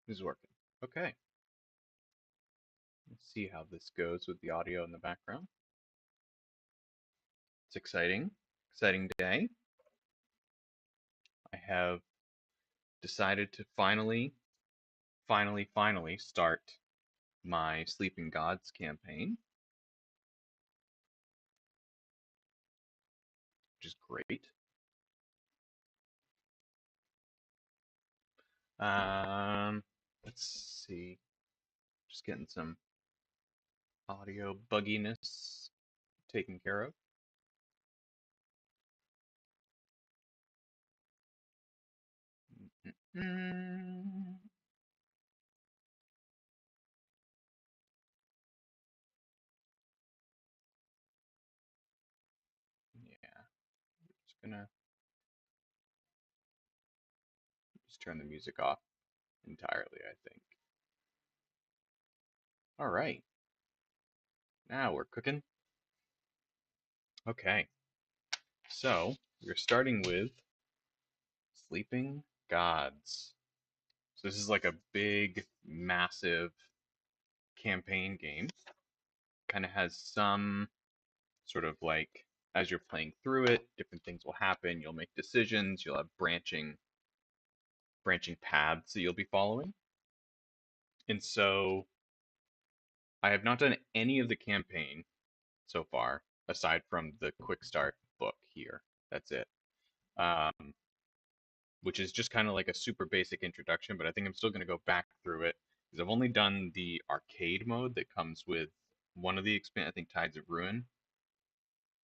Is working. Okay. Let's see how this goes with the audio in the background. It's exciting. Exciting day. I have decided to finally start my Sleeping Gods campaign, which is great. Um, let's see. Just getting some audio bugginess taken care of. Mm, yeah, just gonna just turn the music off entirely, I think. All right, now we're cooking. Okay, so we're starting with Sleeping Gods. So this is like a big, massive campaign game. Kind of has some sort of like as you're playing through it, different things will happen. You'll make decisions. You'll have branching paths that you'll be following. And so I have not done any of the campaign so far, aside from the quick start book here. That's it. Um, which is just kind of like a super basic introduction, but I think I'm still going to go back through it because I've only done the arcade mode that comes with one of the I think Tides of Ruin.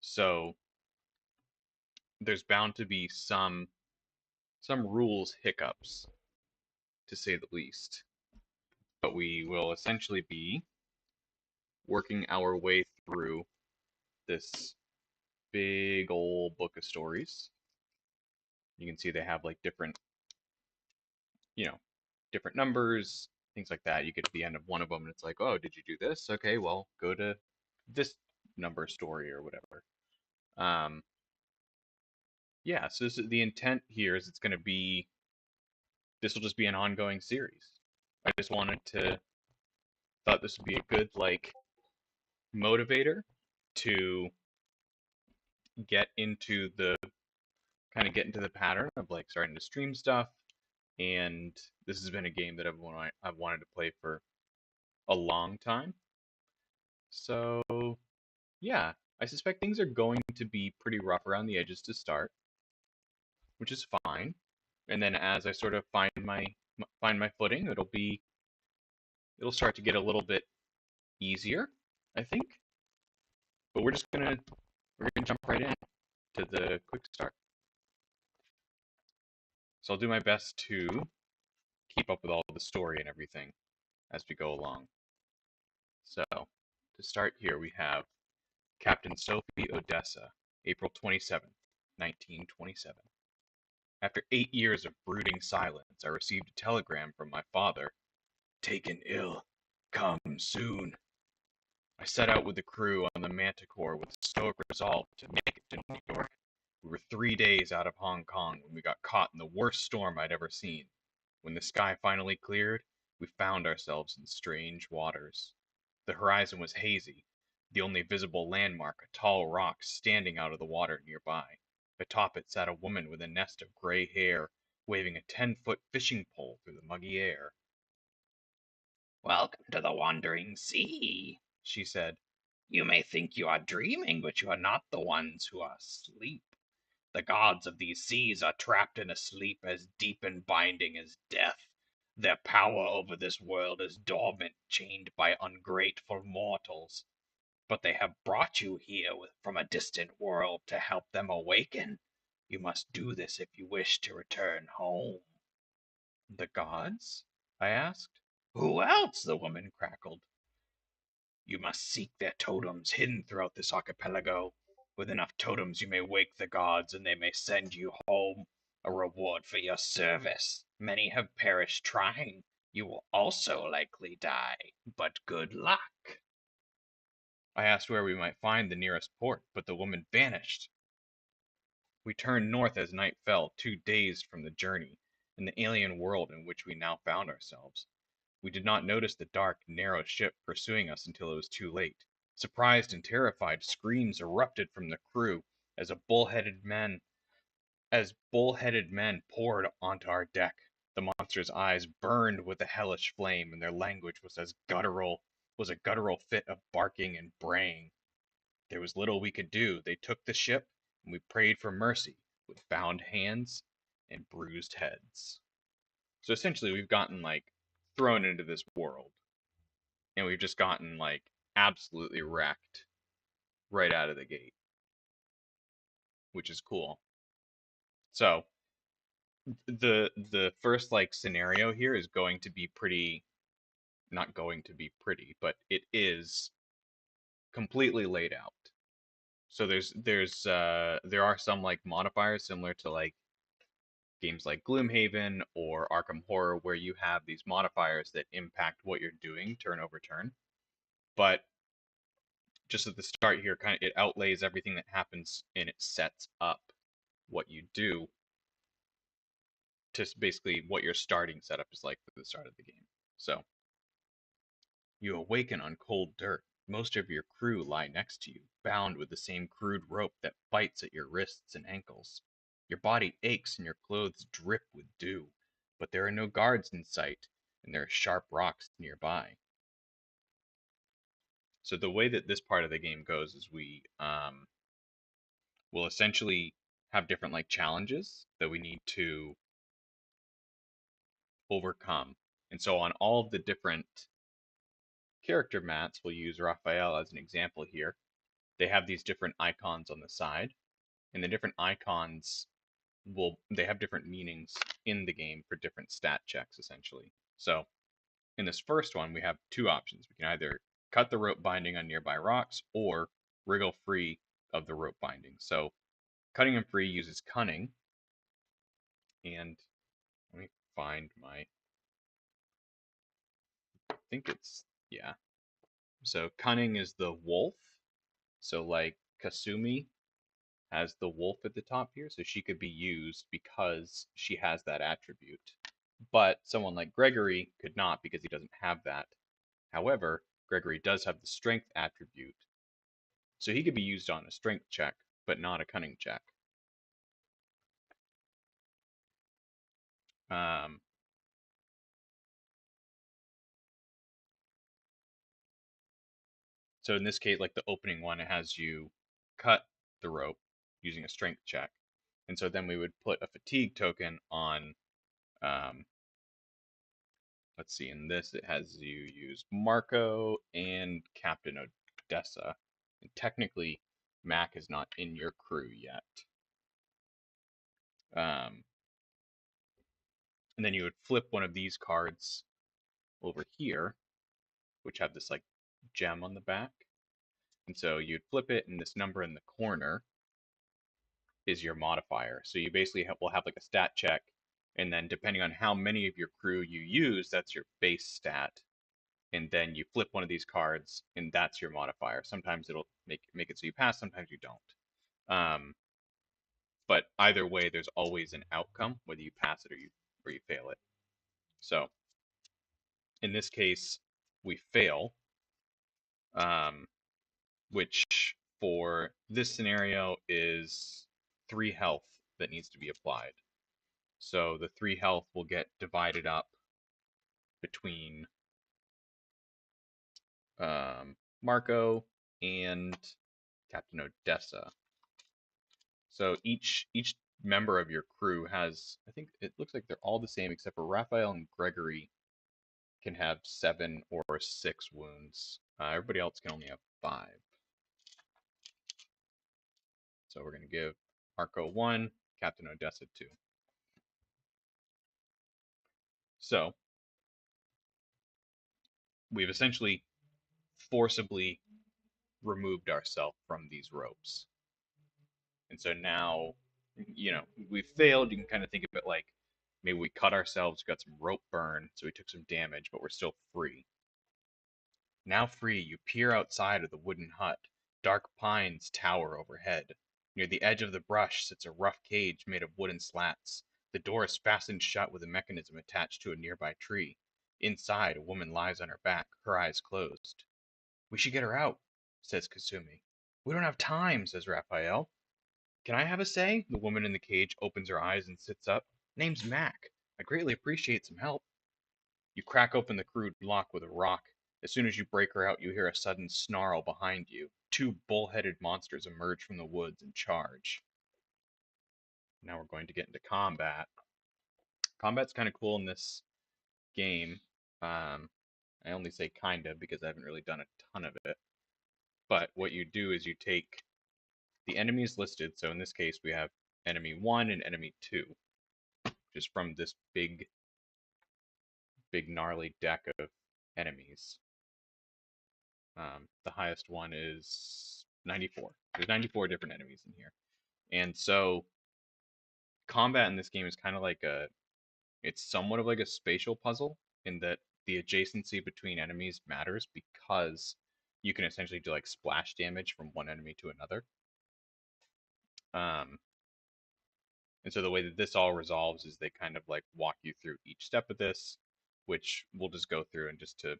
So there's bound to be some rules hiccups to say the least. But we will essentially be working our way through this big old book of stories. You can see they have like you know, different numbers, things like that. You get to the end of one of them and it's like, oh, did you do this? Okay, well, go to this number story or whatever. Um, yeah, so the intent here is this will just be an ongoing series. I just thought this would be a good like motivator to get into the get into the pattern of like starting to stream stuff. And this has been a game that I've wanted to play for a long time. So yeah, I suspect things are going to be pretty rough around the edges to start, which is fine. And then as I sort of find my footing, it'll start to get a little bit easier, I think. But we're gonna jump right in to the quick start. So I'll do my best to keep up with all the story and everything as we go along. So to start here, we have Captain Sophie Odessa, April 27th, 1927. After 8 years of brooding silence, I received a telegram from my father. Taken ill. Come soon. I set out with the crew on the Manticore with stoic resolve to make it to New York. We were 3 days out of Hong Kong when we got caught in the worst storm I'd ever seen. When the sky finally cleared, we found ourselves in strange waters. The horizon was hazy, the only visible landmark a tall rock standing out of the water nearby. Atop it sat a woman with a nest of gray hair, waving a 10-foot fishing pole through the muggy air. "Welcome to the wandering sea," she said. "You may think you are dreaming, but you are not the ones who are asleep. The gods of these seas are trapped in a sleep as deep and binding as death. Their power over this world is dormant, chained by ungrateful mortals. But they have brought you here from a distant world to help them awaken. You must do this if you wish to return home." "The gods?" I asked. "Who else?" the woman crackled. "You must seek their totems hidden throughout this archipelago. With enough totems you may wake the gods and they may send you home a reward for your service. Many have perished trying. You will also likely die, but good luck." I asked where we might find the nearest port, but the woman vanished. We turned north as night fell, too dazed from the journey, in the alien world in which we now found ourselves. We did not notice the dark, narrow ship pursuing us until it was too late. Surprised and terrified, screams erupted from the crew as a bull-headed men poured onto our deck. The monster's eyes burned with a hellish flame, and their language was a guttural fit of barking and braying. There was little we could do. They took the ship, and we prayed for mercy with bound hands and bruised heads. So essentially, we've gotten like thrown into this world, and we've just gotten like absolutely wrecked right out of the gate, which is cool. So the first like scenario here is going to be pretty, not going to be pretty, but it is completely laid out. So there are some like modifiers similar to like games like Gloomhaven or Arkham Horror where you have these modifiers that impact what you're doing turn over turn. But just at the start here, kind of it outlays everything that happens and it sets up what you do to basically what your starting setup is like for the start of the game. So you awaken on cold dirt. Most of your crew lie next to you, bound with the same crude rope that bites at your wrists and ankles. Your body aches and your clothes drip with dew, but there are no guards in sight, and there are sharp rocks nearby. So the way that this part of the game goes is we will essentially have different like challenges that we need to overcome. And so on all of the different character mats, we'll use Raphael as an example here. They have these different icons on the side, and the different icons they have different meanings in the game for different stat checks essentially. So in this first one, we have two options. We can either cut the rope binding on nearby rocks or wriggle free of the rope binding. So cutting them free uses cunning, and let me find my, I think it's, yeah. So cunning is the wolf. So like Kasumi has the wolf at the top here, so she could be used because she has that attribute. But someone like Gregory could not because he doesn't have that. However, Gregory does have the strength attribute, so he could be used on a strength check, but not a cunning check. Um, so in this case, like the opening one, it has you cut the rope using a strength check, and so then we would put a fatigue token on. Um, let's see, in this it has you use Marco and Captain Odessa, and technically Mac is not in your crew yet. Um, and then you would flip one of these cards over here, which have this like gem on the back. And so you'd flip it, and this number in the corner is your modifier. So you basically will have like a stat check, and then depending on how many of your crew you use, that's your base stat. And then you flip one of these cards, and that's your modifier. Sometimes it'll make it so you pass, sometimes you don't. But either way, there's always an outcome, whether you pass it or you fail it. So in this case, we fail, um, which for this scenario is 3 health that needs to be applied. So the 3 health will get divided up between Marco and Captain Odessa. So each member of your crew has, I think it looks like they're all the same except for Raphael and Gregory can have 7 or 6 wounds. Everybody else can only have 5. So we're going to give Marco 1, Captain Odessa 2. So we've essentially forcibly removed ourselves from these ropes. And so now, we've failed. You can kind of think of it like maybe we cut ourselves, got some rope burn, so we took some damage, but we're still free. Now free, you peer outside of the wooden hut. Dark pines tower overhead. Near the edge of the brush sits a rough cage made of wooden slats. The door is fastened shut with a mechanism attached to a nearby tree. Inside, a woman lies on her back, her eyes closed. "We should get her out," says Kasumi. "We don't have time," says Raphael. "Can I have a say?" The woman in the cage opens her eyes and sits up. "Name's Mac. I greatly appreciate some help." You crack open the crude lock with a rock. As soon as you break her out, you hear a sudden snarl behind you. Two bull-headed monsters emerge from the woods and charge. Now we're going to get into combat. Combat's kind of cool in this game. I only say kinda because I haven't really done a ton of it. But what you do is you take the enemies listed. So in this case, we have enemy 1 and enemy 2, just from this big gnarly deck of enemies. The highest one is 94. There's 94 different enemies in here. And so combat in this game is kind of like it's somewhat of like a spatial puzzle in that the adjacency between enemies matters because you can essentially do like splash damage from one enemy to another. Um, and so the way that this all resolves is they kind of like walk you through each step of this, which we'll just go through and just to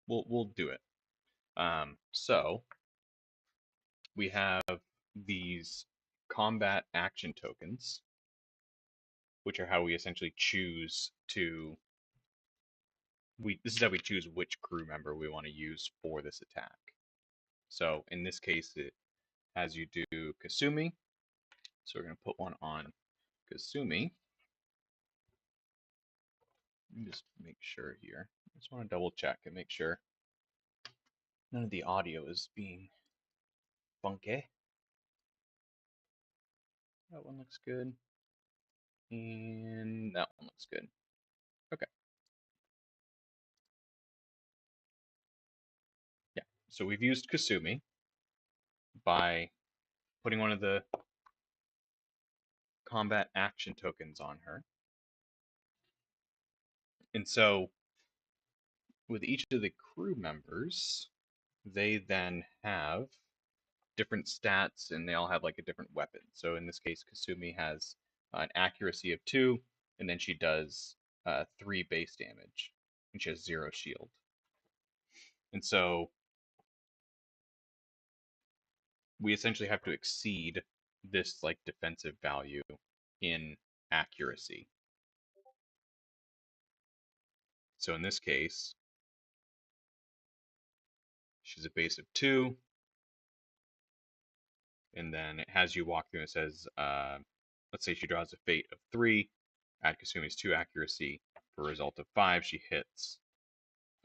we'll do it. So we have these combat action tokens, which are how we essentially choose to this is how we choose which crew member we want to use for this attack. So in this case, it has you do Kasumi. So we're going to put one on Kasumi. Let me just make sure here. I just want to double check and make sure none of the audio is being funky. That one looks good. And that one looks good. Okay. Yeah. So we've used Kasumi by putting one of the combat action tokens on her. And so with each of the crew members, they then have different stats and they all have like a different weapon. So in this case, Kasumi has an accuracy of 2, and then she does 3 base damage, and she has 0 shield. And so we essentially have to exceed this like defensive value in accuracy. So in this case, she's a base of 2, and then it has you walk through and it says, let's say she draws a fate of 3, add Kasumi's 2 accuracy, for a result of 5, she hits.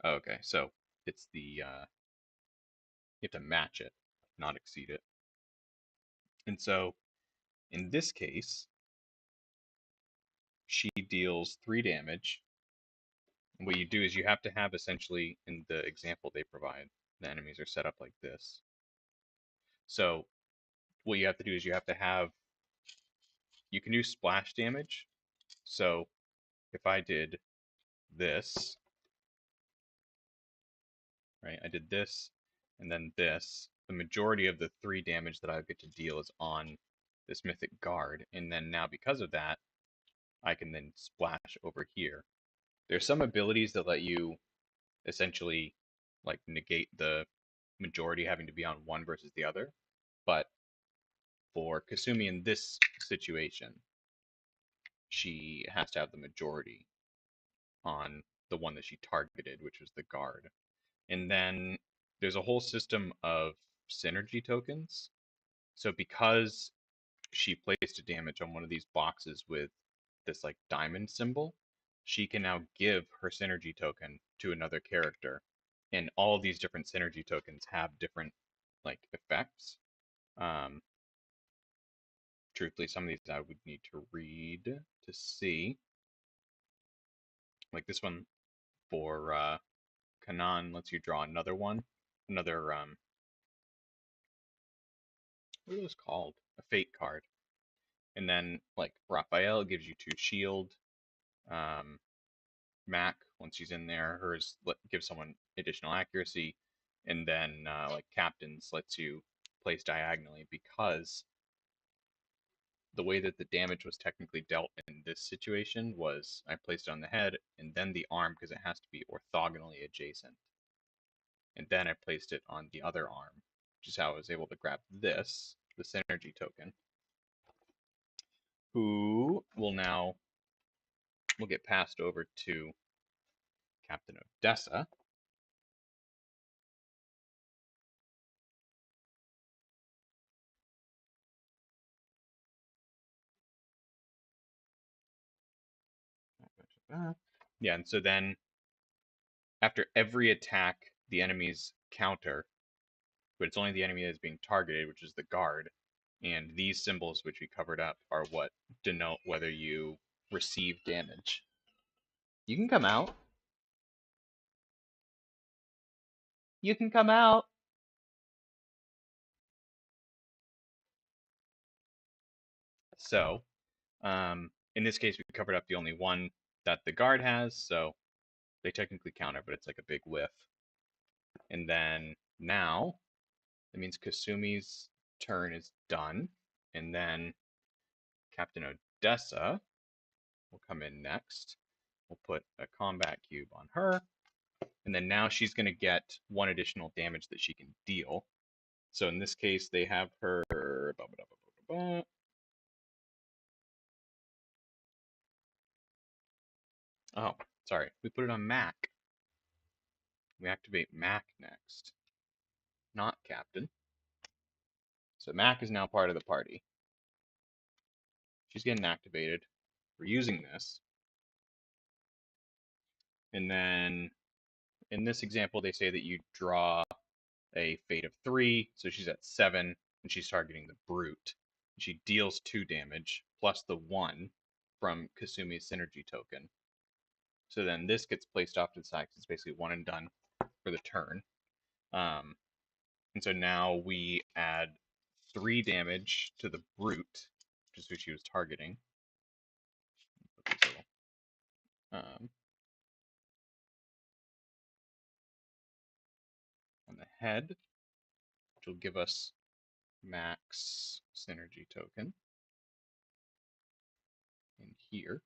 Okay, so it's you have to match it, not exceed it. And so in this case, she deals 3 damage. And what you do is you have to have essentially, in the example they provide, the enemies are set up like this. So what you have to do is you have to have, you can do splash damage. So if I did this, right, I did this and then this, the majority of the 3 damage that I get to deal is on this mythic guard. And then now because of that, I can then splash over here. There's some abilities that let you essentially like negate the majority having to be on one versus the other. But for Kasumi in this situation, she has to have the majority on the one that she targeted, which was the guard. And then there's a whole system of synergy tokens. So because she placed a damage on one of these boxes with this like diamond symbol, she can now give her synergy token to another character. And all these different synergy tokens have different like effects. Um, Truthfully, some of these I would need to read to see. Like this one for Kanan lets you draw another one, another what are those called? A fate card. And then like Raphael gives you 2 shield. Um, Mac, once she's in there, hers gives someone additional accuracy, and then like Captains lets you place diagonally because the way that the damage was technically dealt in this situation was I placed it on the head and then the arm because it has to be orthogonally adjacent. And then I placed it on the other arm, which is how I was able to grab this, the synergy token, who will get passed over to Captain Odessa. Yeah, and so then after every attack, the enemies counter, but it's only the enemy that is being targeted, which is the guard. And these symbols, which we covered up, are what denote whether you receive damage. You can come out. You can come out. So, in this case, we covered up the only one that the guard has, so they technically counter, but it's like a big whiff. And then now, it means Kasumi's turn is done, and then Captain Odessa will come in next. We'll put a combat cube on her, and then now she's going to get one additional damage that she can deal. So in this case, they have her. Oh, sorry. We put it on Mac. We activate Mac next, not Captain. So Mac is now part of the party. She's getting activated. We're using this. And then in this example, they say that you draw a fate of 3, so she's at 7, and she's targeting the brute. She deals 2 damage, plus the 1 from Kasumi's synergy token. So then this gets placed off to the side, 'cause it's basically one and done for the turn. And so now we add 3 damage to the brute, which is who she was targeting. Um, on the head, which will give us max synergy token in here.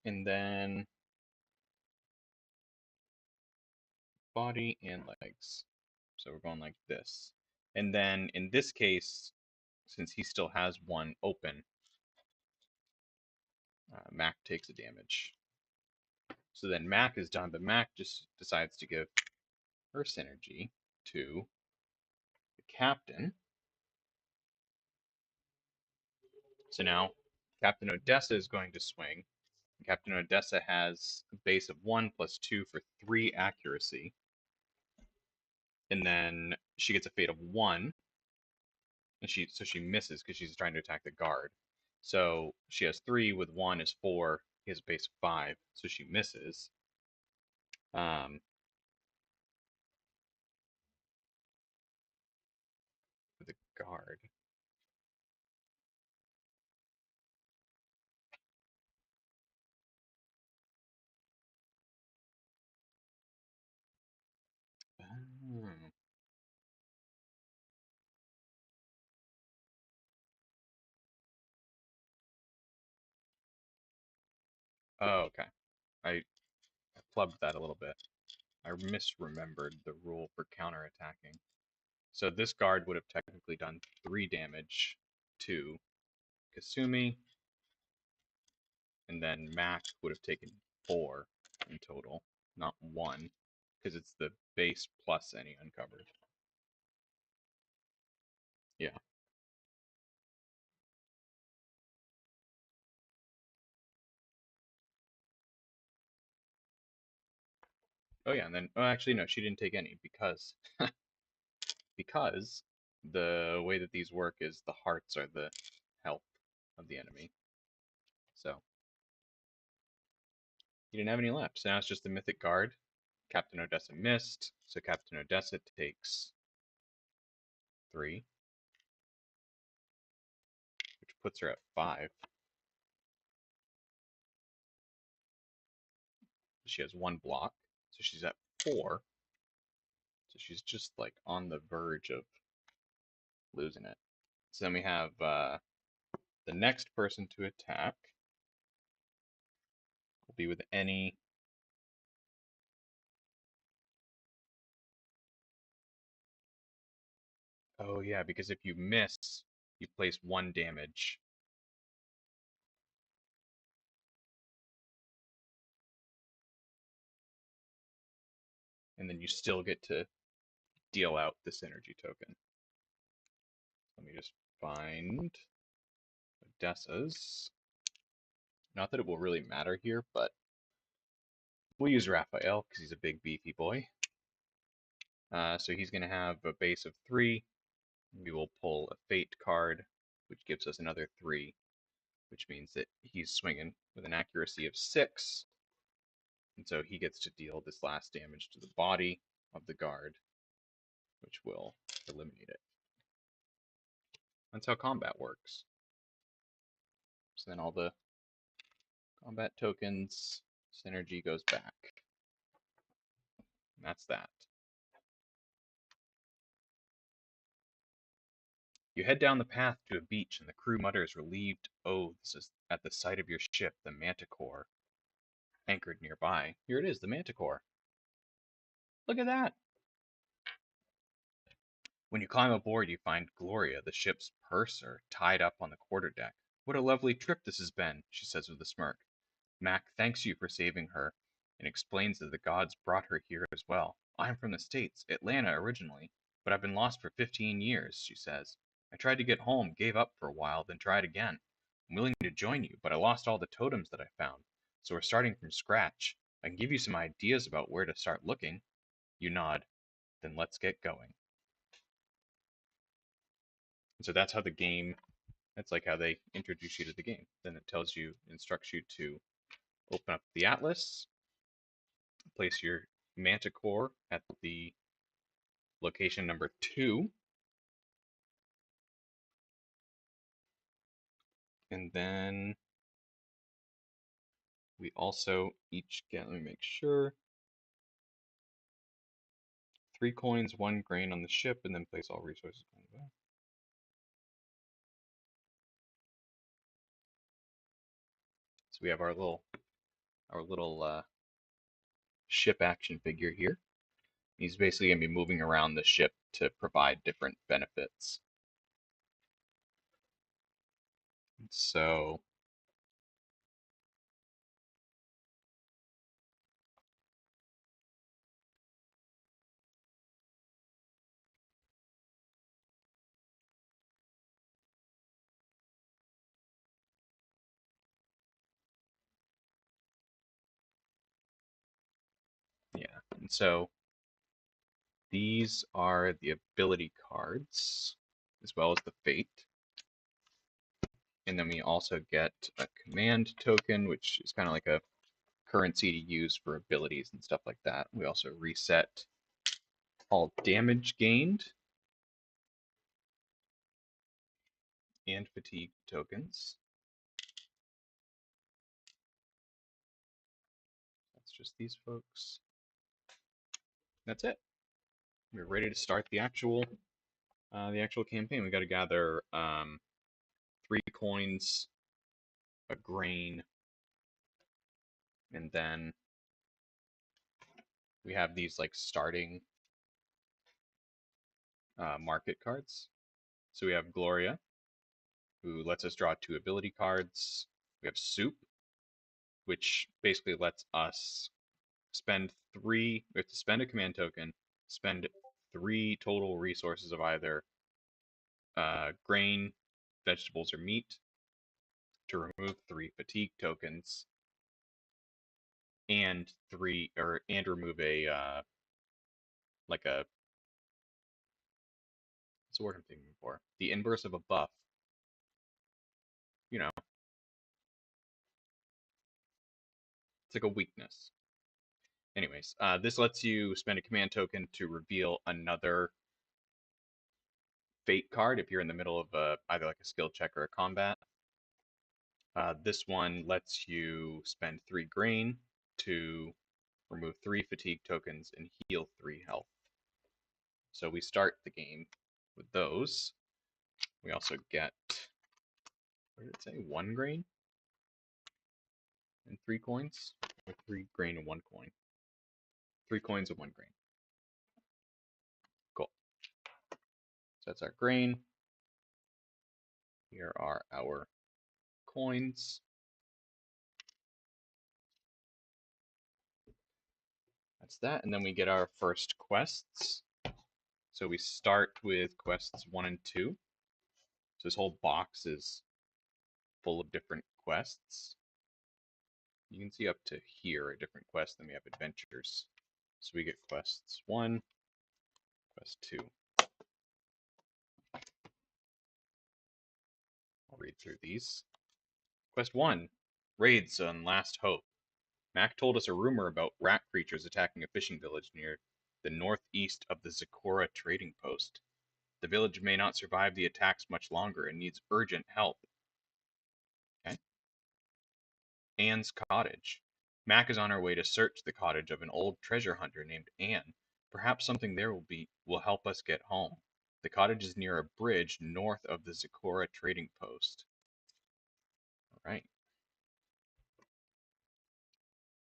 And then body and legs. So we're going like this. And then in this case, since he still has one open, Mac takes a damage. So then Mac is done, but Mac just decides to give her synergy to the captain. So now Captain Odessa is going to swing. Captain Odessa has a base of 1 plus 2 for 3 accuracy. And then she gets a fate of 1. And she misses because she's trying to attack the guard. So she has 3 with 1 is 4. He has a base of 5, so she misses. Um, the guard. Oh, oh, okay. I flubbed that a little bit. I misremembered the rule for counterattacking. So this guard would have technically done 3 damage to Kasumi, and then Mac would have taken 4 in total, not 1, because it's the base plus any uncovered. Yeah. Oh yeah, and then actually no, she didn't take any because the way that these work is the hearts are the health of the enemy. So he didn't have any left. So now it's just the mythic guard. Captain Odessa missed, so Captain Odessa takes 3, which puts her at 5. She has 1 block, so she's at 4. So she's just like on the verge of losing it. So then we have the next person to attack will be with any. Oh yeah, because if you miss, you place 1 damage. And then you still get to deal out this energy token. Let me just find Odessa's. Not that it will really matter here, but we'll use Raphael because he's a big beefy boy. So he's going to have a base of 3. We will pull a Fate card, which gives us another 3, which means that he's swinging with an accuracy of 6. And so he gets to deal this last damage to the body of the guard, which will eliminate it. That's how combat works. So then all the combat tokens, synergy goes back. And that's that. You head down the path to a beach, and the crew mutters relieved oaths at the sight of your ship, the Manticore, anchored nearby. Here it is, the Manticore. Look at that! When you climb aboard, you find Gloria, the ship's purser, tied up on the quarterdeck. What a lovely trip this has been, she says with a smirk. Mac thanks you for saving her and explains that the gods brought her here as well. I'm from the States, Atlanta originally, but I've been lost for 15 years, she says. I tried to get home, gave up for a while, then tried again. I'm willing to join you, but I lost all the totems that I found, so we're starting from scratch. I can give you some ideas about where to start looking. You nod. Then let's get going. And so that's how the game, that's like how they introduce you to the game. Then it tells you, instructs you to open up the atlas, place your manticore at the location number 2, and then we also each get, let me make sure, 3 coins, 1 grain on the ship, and then place all resources. So we have our little ship action figure here. He's basically going to be moving around the ship to provide different benefits. So yeah, and so these are the ability cards as well as the fate. And then we also get a command token, which is kind of like a currency to use for abilities and stuff like that. We also reset all damage gained and fatigue tokens. That's just these folks. That's it. We're ready to start the actual campaign. We got to gather 3 coins, a grain, and then we have these like starting market cards. So we have Gloria, who lets us draw 2 ability cards. We have Soup, which basically lets us spend 3. We have to spend a command token, spend 3 total resources of either grain, vegetables, or meat to remove 3 fatigue tokens, and remove a like a what's the word I'm thinking for? The inverse of a buff. You know, it's like a weakness. Anyways, this lets you spend a command token to reveal another fate card if you're in the middle of either like a skill check or a combat. This one lets you spend 3 grain to remove 3 fatigue tokens and heal 3 health. So we start the game with those. We also get, what did it say? 1 grain and 3 coins? Or 3 grain and 1 coin? 3 coins and 1 grain. Cool. So that's our grain. Here are our coins. That's that. And then we get our first quests. So we start with quests 1 and 2. So this whole box is full of different quests. You can see up to here a different quest, then we have adventures. So we get quests 1, quest 2. I'll read through these. Quest 1, Raids on Last Hope. Mac told us a rumor about rat creatures attacking a fishing village near the northeast of the Zakora trading post. The village may not survive the attacks much longer and needs urgent help. Okay. Anne's cottage. Mac is on her way to search the cottage of an old treasure hunter named Anne. Perhaps something there will help us get home. The cottage is near a bridge north of the Zakora trading post. All right.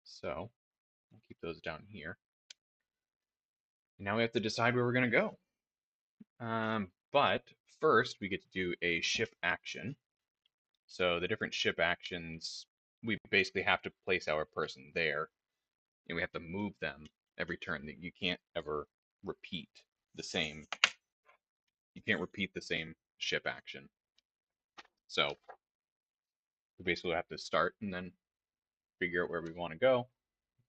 So I'll keep those down here. Now we have to decide where we're going to go. But first, we get to do a ship action. So the different ship actions, we basically have to place our person there, and we have to move them every turn. You can't ever repeat the same. You can't repeat the same ship action. So we basically have to start and then figure out where we want to go.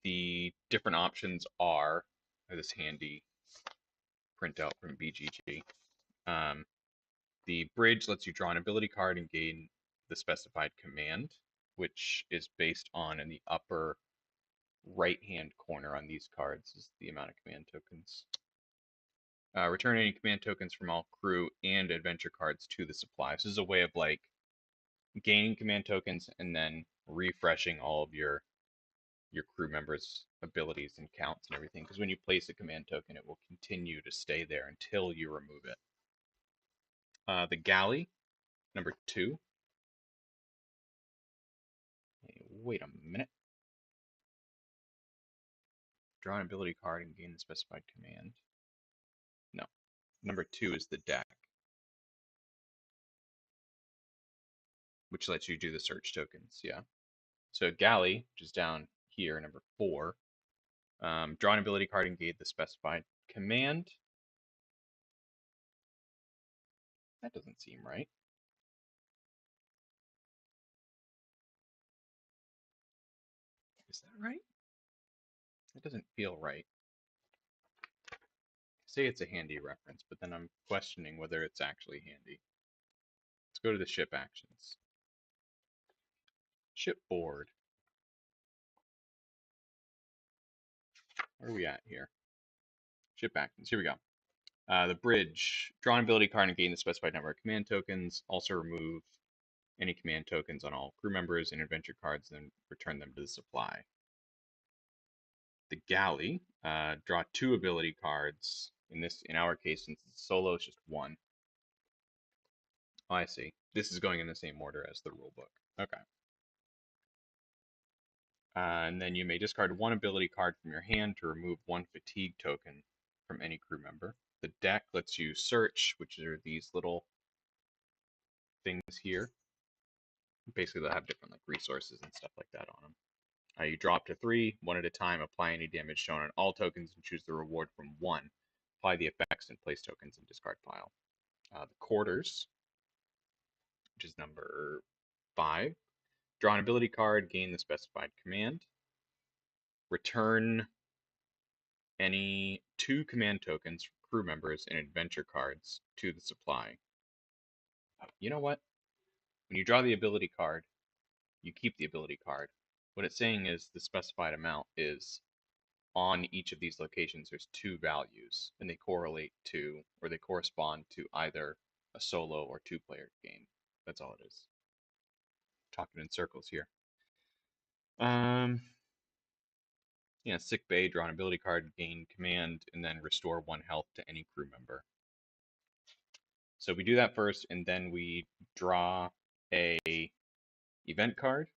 The different options are this handy printout from BGG. The bridge lets you draw an ability card and gain the specified command, which is based on in the upper right-hand corner on these cards is the amount of command tokens. Return any command tokens from all crew and adventure cards to the supply. So this is a way of like gaining command tokens and then refreshing all of your crew members' abilities and counts and everything. Because when you place a command token, it will continue to stay there until you remove it. The galley, number 2. Hey, wait a minute. Draw an ability card and gain the specified command. No. Number 2 is the deck, which lets you do the search tokens. Yeah. So galley, which is down here, number 4. Draw an ability card and gain the specified command. That doesn't seem right. Is that right? That doesn't feel right. Say it's a handy reference, but then I'm questioning whether it's actually handy. Let's go to the ship actions. Shipboard. Where are we at here? Ship actions. Here we go. The bridge. Draw an ability card and gain the specified number of command tokens. Also remove any command tokens on all crew members and adventure cards, and then return them to the supply. The galley. Draw 2 ability cards. In our case, since it's solo, it's just 1. Oh, I see. This is going in the same order as the rulebook. Okay. And then you may discard 1 ability card from your hand to remove 1 fatigue token from any crew member. The deck lets you search, which are these little things here. Basically, they'll have different like resources and stuff like that on them. You draw up to 3, 1 at a time. Apply any damage shown on all tokens and choose the reward from 1. Apply the effects and place tokens in discard pile. The quarters, which is number 5. Draw an ability card, gain the specified command. Return any 2 command tokens from crew members and adventure cards to the supply. You know what? When you draw the ability card, you keep the ability card. What it's saying is the specified amount is on each of these locations, there's 2 values, and they correlate to, or they correspond to either a solo or 2-player game. That's all it is. Talking in circles here. Yeah, sick bay, draw an ability card, gain command, and then restore 1 health to any crew member. So we do that first, and then we draw a event card,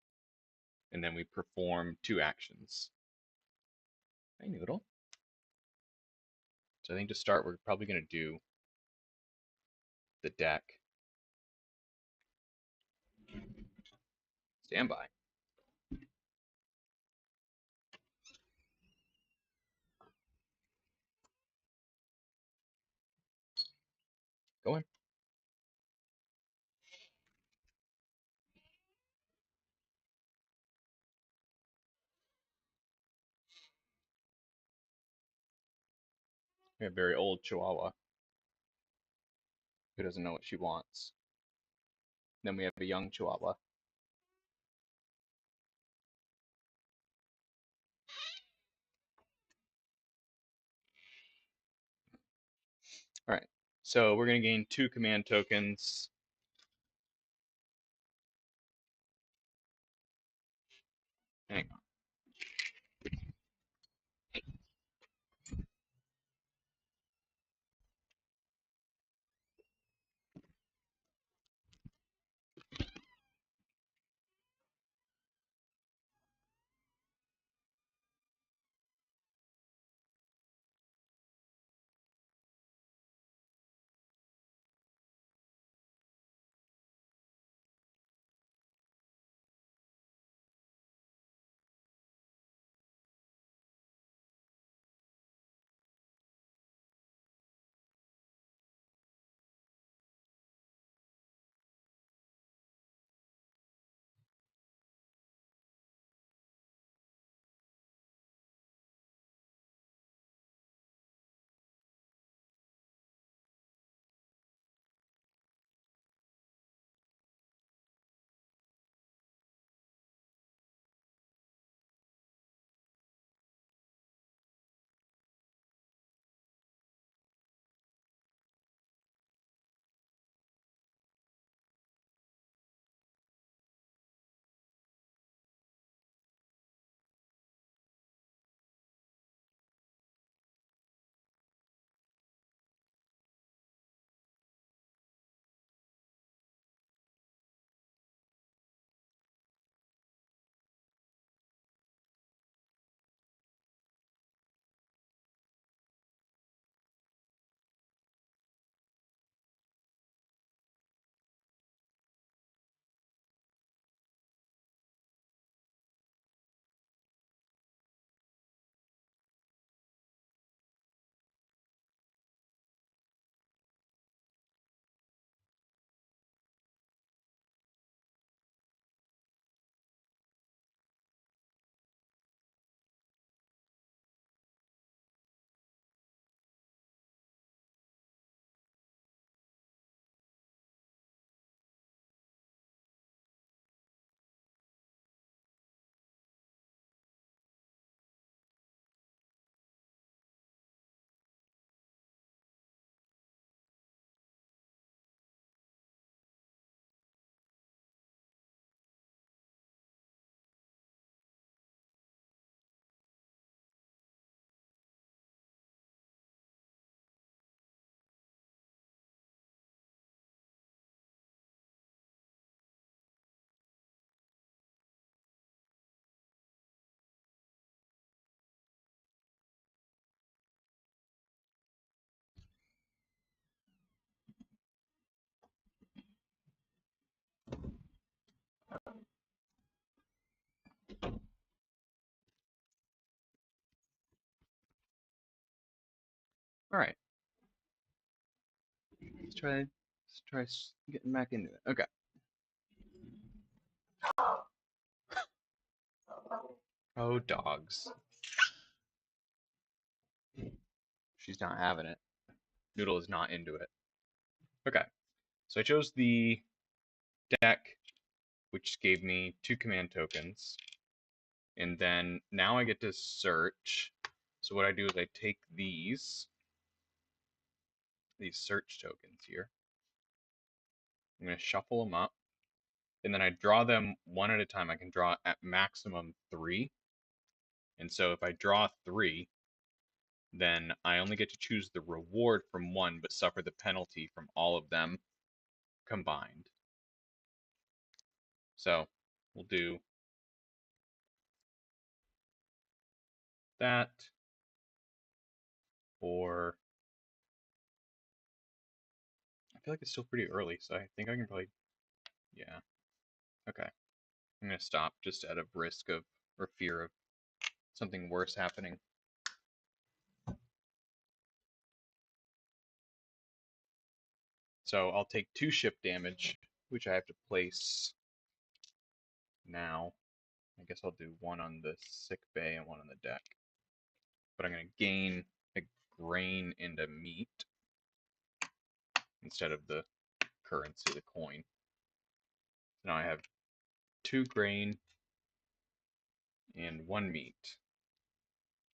and then we perform two actions. Hey, Noodle. So I think to start, we're probably going to do the deck. Standby. Go in. We have a very old Chihuahua who doesn't know what she wants. Then we have a young Chihuahua. All right. So we're going to gain two command tokens. Hang on. All right. Let's try getting back into it. Okay. Oh, dogs. She's not having it. Noodle is not into it. Okay. So I chose the deck, which gave me two command tokens. And then now I get to search. So what I do is I take these search tokens here. I'm going to shuffle them up. And then I draw them one at a time. I can draw at maximum three. And so if I draw three, then I only get to choose the reward from one, but suffer the penalty from all of them combined. So we'll do that, or I feel like it's still pretty early, so I think I can probably, yeah, okay. I'm gonna stop just out of risk of or fear of something worse happening. So I'll take 2 ship damage, which I have to place now. I guess I'll do one on the sick bay and one on the deck. But I'm going to gain a grain and a meat instead of the currency, the coin. So now I have 2 grain and 1 meat.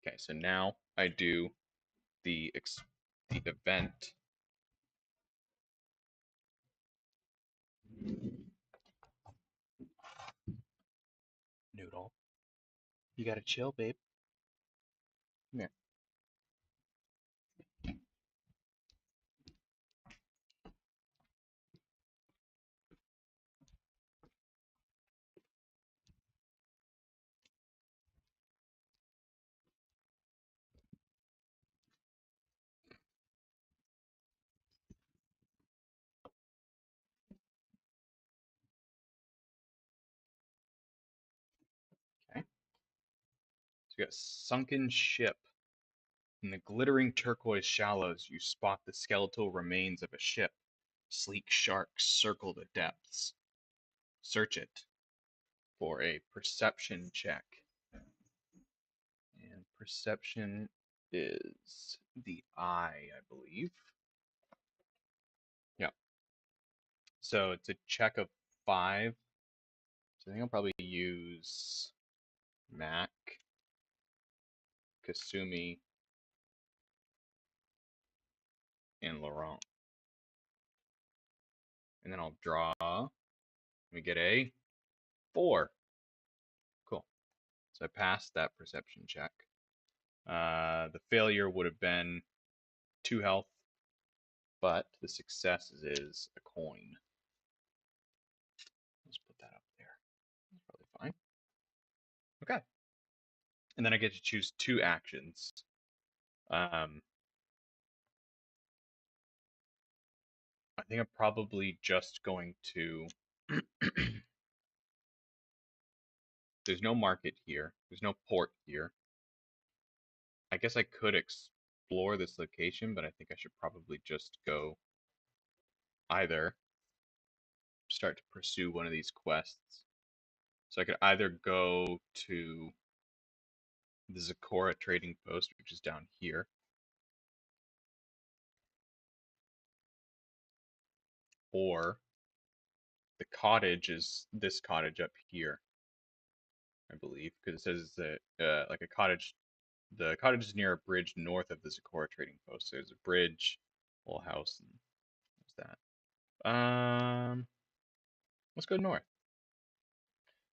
Okay, so now I do the event. Noodle, you gotta chill, babe. Come here. Okay. So we got sunken ship. In the glittering turquoise shallows, you spot the skeletal remains of a ship. Sleek sharks circle the depths. Search it for a perception check. And perception is the eye, I believe. Yeah. So it's a check of 5. So I think I'll probably use Mac, Kasumi, and Laurent. And then I'll draw. We get a 4. Cool. So I passed that perception check. The failure would have been 2 health, but the success is a coin. Let's put that up there. That's probably fine. Okay. And then I get to choose 2 actions. I think I'm probably just going to. There's no market here. There's no port here. I guess I could explore this location, but I think I should probably just go either start to pursue one of these quests. So I could either go to the Zakora trading post, which is down here, or the cottage is this cottage up here, I believe, because it says that like a cottage. The cottage is near a bridge north of the Zakora trading post. So there's a bridge, little house, and what's that? Let's go north.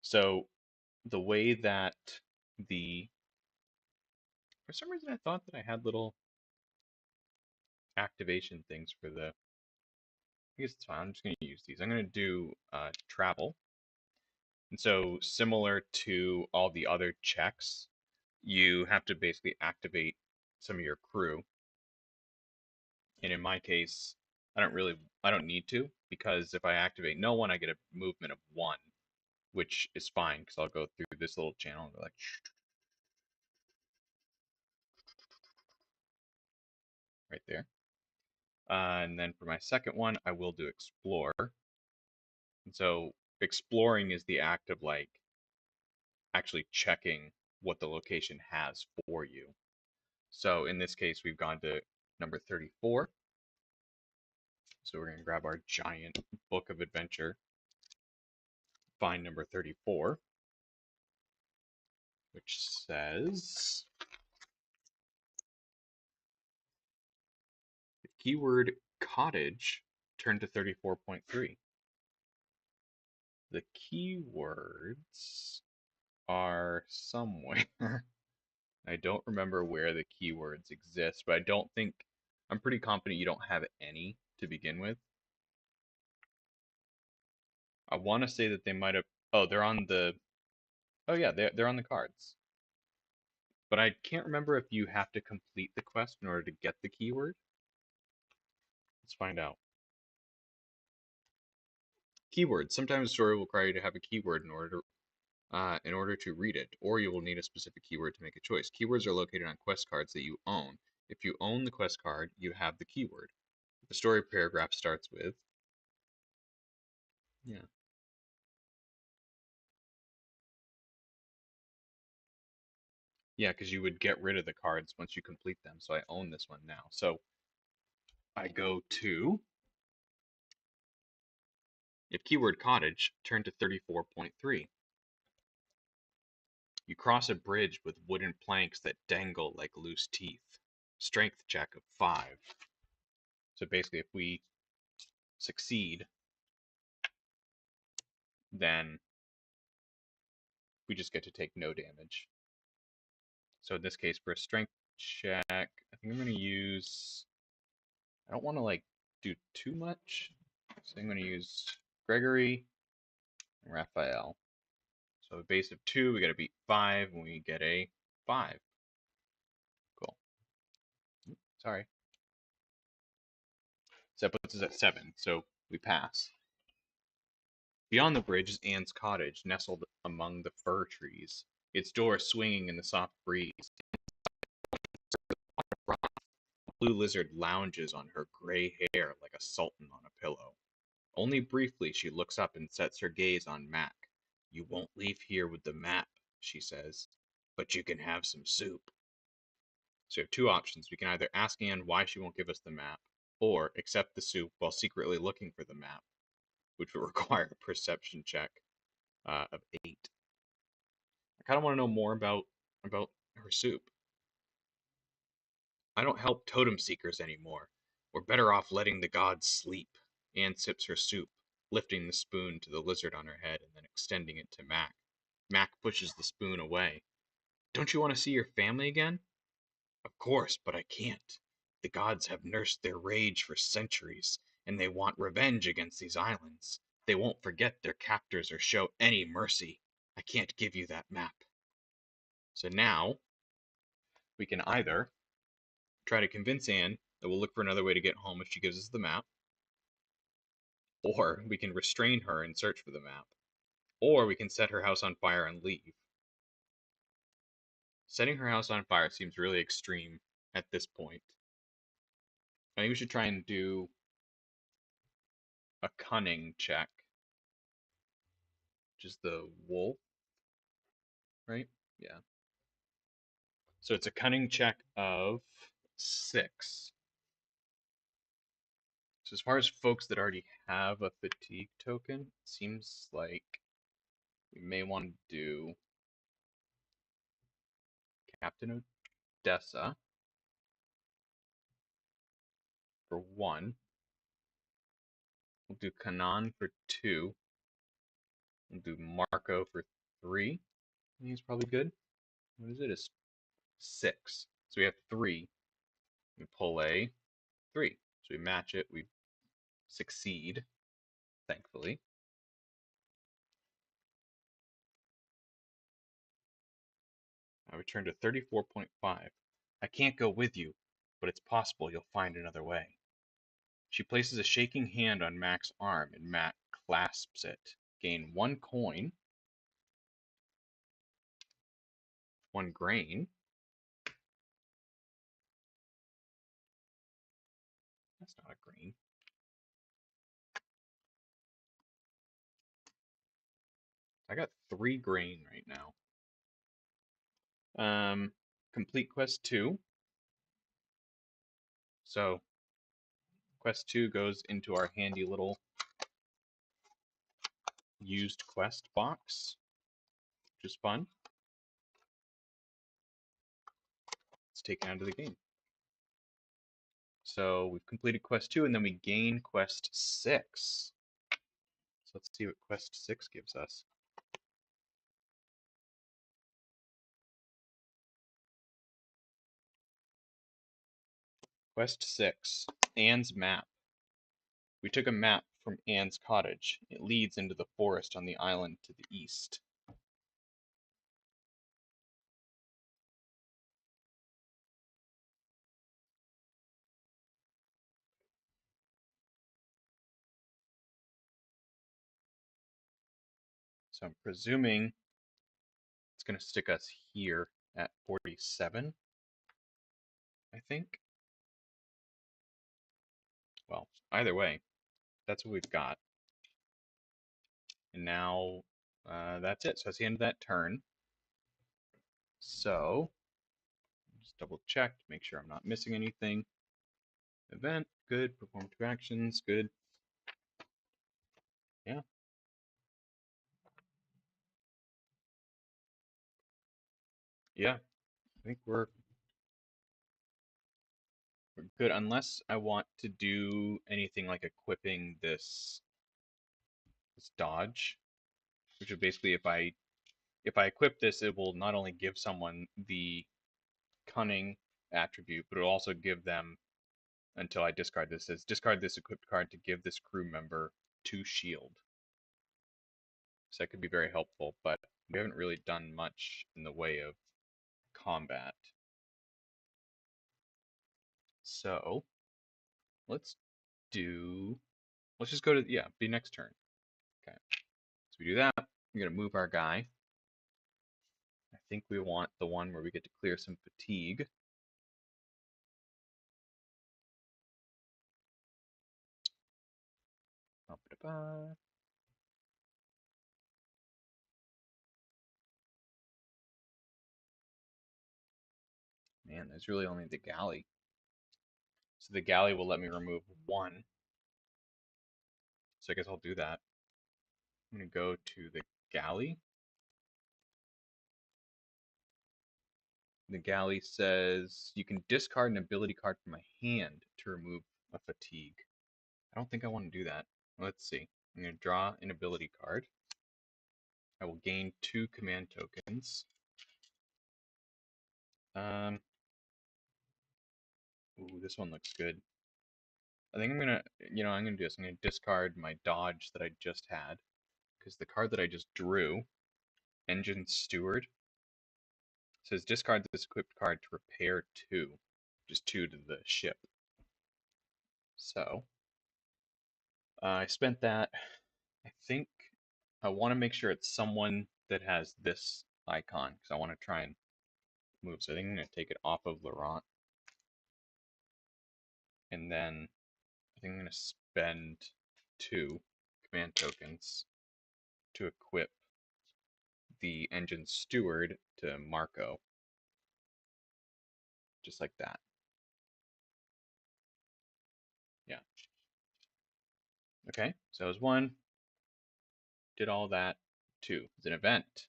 So the way that the for some reason I thought that I had little activation things for the. I guess it's fine. I'm just going to use these. I'm going to do travel. And so similar to all the other checks, you have to basically activate some of your crew. And in my case, I don't need to, because if I activate no one, I get a movement of 1, which is fine because I'll go through this little channel and go like right there. And then for my second one, I will do explore. And so exploring is the act of like actually checking what the location has for you. So in this case, we've gone to number 34. So we're going to grab our giant book of adventure, find number 34, which says the keyword cottage turned to 34.3. The keywords are somewhere. I don't remember where the keywords exist, but I'm pretty confident you don't have any to begin with. I want to say that they might have. Oh, they're on the. Oh yeah, they're on the cards. But I can't remember if you have to complete the quest in order to get the keyword. Let's find out. Keywords. Sometimes a story will require you to have a keyword in order to read it, or you will need a specific keyword to make a choice. Keywords are located on quest cards that you own. If you own the quest card, you have the keyword. The story paragraph starts with, yeah, yeah, because you would get rid of the cards once you complete them. So I own this one now. So I go to, if keyword cottage, turn to 34.3. You cross a bridge with wooden planks that dangle like loose teeth. Strength check of 5. So basically, if we succeed, then we just get to take no damage. So in this case, for a strength check, I think I'm going to use. I don't want to like do too much, so I'm going to use Gregory and Raphael. So a base of 2, we got to beat 5, and we get a 5. Cool. Sorry. So that puts us at 7, so we pass. Beyond the bridge is Anne's cottage, nestled among the fir trees, its door swinging in the soft breeze. A blue lizard lounges on her gray hair like a sultan on a pillow. Only briefly she looks up and sets her gaze on Mac. "You won't leave here with the map," she says, "but you can have some soup." So we have two options. We can either ask Anne why she won't give us the map, or accept the soup while secretly looking for the map, which would require a perception check of 8. I kind of want to know more about her soup. "I don't help totem seekers anymore. We're better off letting the gods sleep." Anne sips her soup, lifting the spoon to the lizard on her head and then extending it to Mac. Mac pushes the spoon away. "Don't you want to see your family again?" "Of course, but I can't. The gods have nursed their rage for centuries, and they want revenge against these islands. They won't forget their captors or show any mercy. I can't give you that map." So now we can either try to convince Anne that we'll look for another way to get home if she gives us the map, or we can restrain her and search for the map, or we can set her house on fire and leave. Setting her house on fire seems really extreme at this point. I think we should try and do a cunning check, which is the wolf, right? Yeah. So it's a cunning check of 6. So as far as folks that already have a fatigue token, it seems like we may want to do Captain Odessa for 1. We'll do Kanan for 2. We'll do Marco for 3. I think he's probably good. What is it? It's 6. So we have 3. We pull a 3. So we match it. We succeed, thankfully. I return to 34.5. "I can't go with you, but it's possible you'll find another way." She places a shaking hand on Mac's arm, and Mac clasps it. Gain 1 coin, 1 grain. That's not a grain. I got 3 grain right now. Complete quest 2. So quest 2 goes into our handy little used quest box, which is fun. It's taken out of the game. So we've completed quest 2, and then we gain quest 6. So let's see what quest 6 gives us. Quest 6, Anne's Map. We took a map from Anne's cottage. It leads into the forest on the island to the east. So I'm presuming it's going to stick us here at 47, I think. Well, either way, that's what we've got. And now that's it. So that's the end of that turn. So just double check to make sure I'm not missing anything. Event, good. Perform 2 actions, good. Yeah. Yeah, I think we're good unless I want to do anything like equipping this dodge, which is basically if I equip this, it will not only give someone the cunning attribute, but it'll also give them until I discard this. Says discard this equipped card to give this crew member 2 shield. So that could be very helpful, but we haven't really done much in the way of combat. So let's do let's just go to the next turn. Okay. So we do that. We're gonna move our guy. I think we want the one where we get to clear some fatigue. Ba-ba-da-ba. Man, there's really only the galley. So the galley will let me remove 1. So I guess I'll do that. I'm gonna go to the galley. The galley says you can discard an ability card from my hand to remove a fatigue. I don't think I want to do that. Let's see. I'm going to draw an ability card. I will gain 2 command tokens. Um, ooh, this one looks good. I think I'm gonna do this. I'm gonna discard my dodge that I just had, because the card that I just drew, Engine Steward, says discard this equipped card to repair 2, just 2 to the ship. So I spent that. I think I want to make sure it's someone that has this icon because I want to try and move. So I think I'm going to take it off of Laurent, and then I think I'm going to spend 2 command tokens to equip the Engine Steward to Marco, just like that. Yeah. Okay, so that was 1. Did all that. 2. It's an event.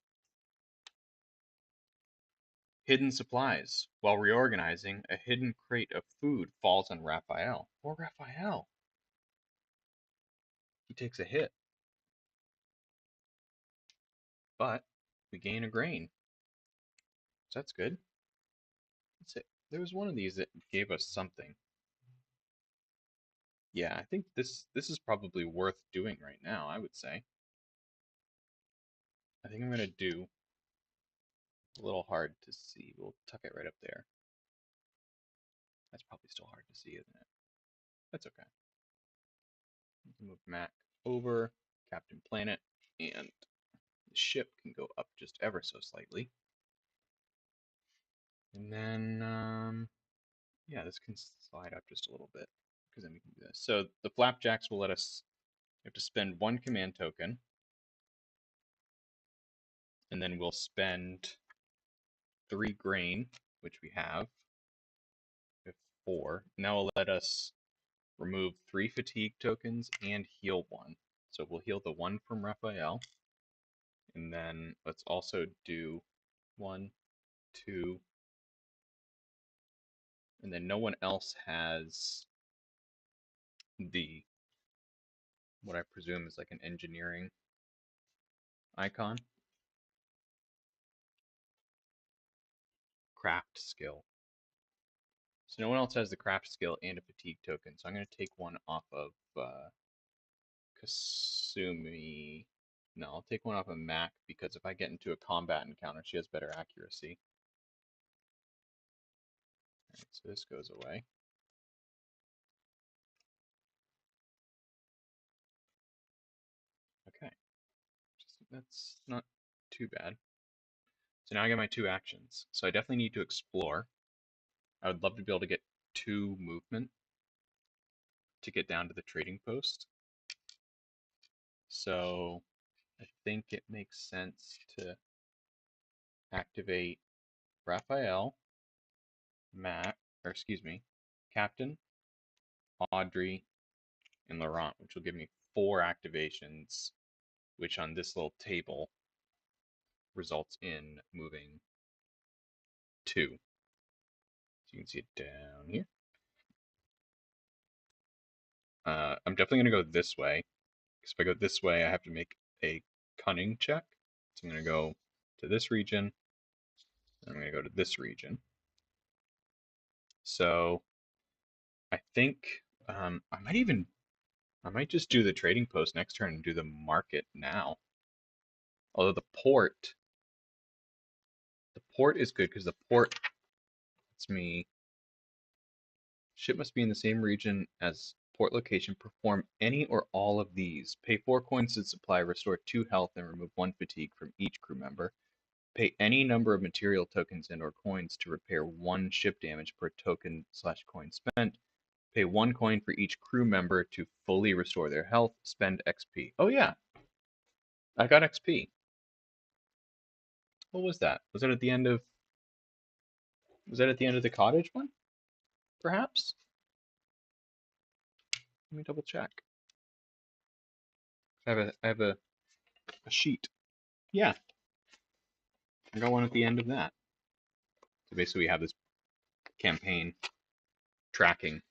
Hidden supplies. While reorganizing, a hidden crate of food falls on Raphael. Poor Raphael. He takes a hit, but we gain a grain. So that's good. Let's see. There was one of these that gave us something. Yeah, I think this is probably worth doing right now, I would say. I think I'm gonna do a little hard to see. We'll tuck it right up there. That's probably still hard to see, isn't it? That's okay. We can move Mac over, Captain Planet, and the ship can go up just ever so slightly. And then, yeah, this can slide up just a little bit, because then we can do this. So the flapjacks will let us, we have to spend 1 command token, and then we'll spend 3 grain, which we have. We have 4. Now it'll let us remove 3 fatigue tokens and heal 1. So we'll heal the 1 from Raphael. And then let's also do 1, 2, and then no one else has the what I presume is like an engineering icon. Craft skill. So no one else has the craft skill and a fatigue token, so I'm going to take one off of Kasumi. No, I'll take one off of Mac because if I get into a combat encounter, she has better accuracy. Alright, so this goes away. Okay, that's not too bad. So now I get my 2 actions. So I definitely need to explore. I would love to be able to get 2 movement to get down to the trading post. So I think it makes sense to activate Raphael, Matt, or excuse me, Captain, Audrey, and Laurent, which will give me 4 activations, which on this little table results in moving 2. So you can see it down here. I'm definitely going to go this way, because if I go this way, I have to make a cunning check. So I'm going to go to this region, and I'm going to go to this region. So I think I might just do the trading post next turn and do the market now. Although the port is good because the port lets me. Ship must be in the same region as port location. Perform any or all of these. Pay 4 coins to supply, restore 2 health, and remove 1 fatigue from each crew member. Pay any number of material tokens and or coins to repair 1 ship damage per token/coin spent. Pay 1 coin for each crew member to fully restore their health. Spend XP. Oh yeah, I got XP. What was that? Was that at the end of? Was that at the end of the cottage one? Perhaps. Let me double check. I have a sheet. Yeah, I got one at the end of that. So basically, we have this campaign tracking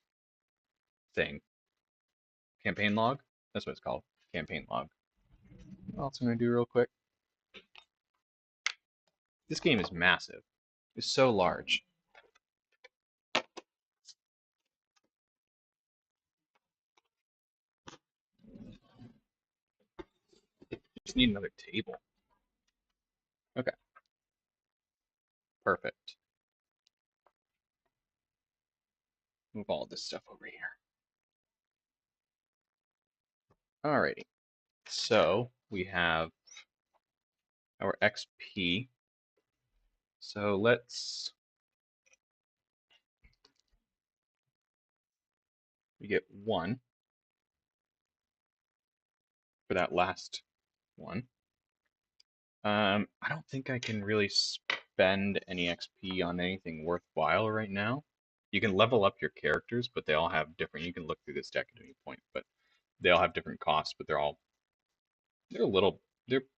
thing. Campaign log. That's what it's called. Campaign log. What else I'm gonna do real quick? This game is massive. It's so large. Just need another table. Okay, perfect. Move all this stuff over here. Alrighty. So we have our XP. So we get 1 for that last one. I don't think I can really spend any XP on anything worthwhile right now. You can level up your characters, but they all have different. You can look through this deck at any point, but they all have different costs. But they're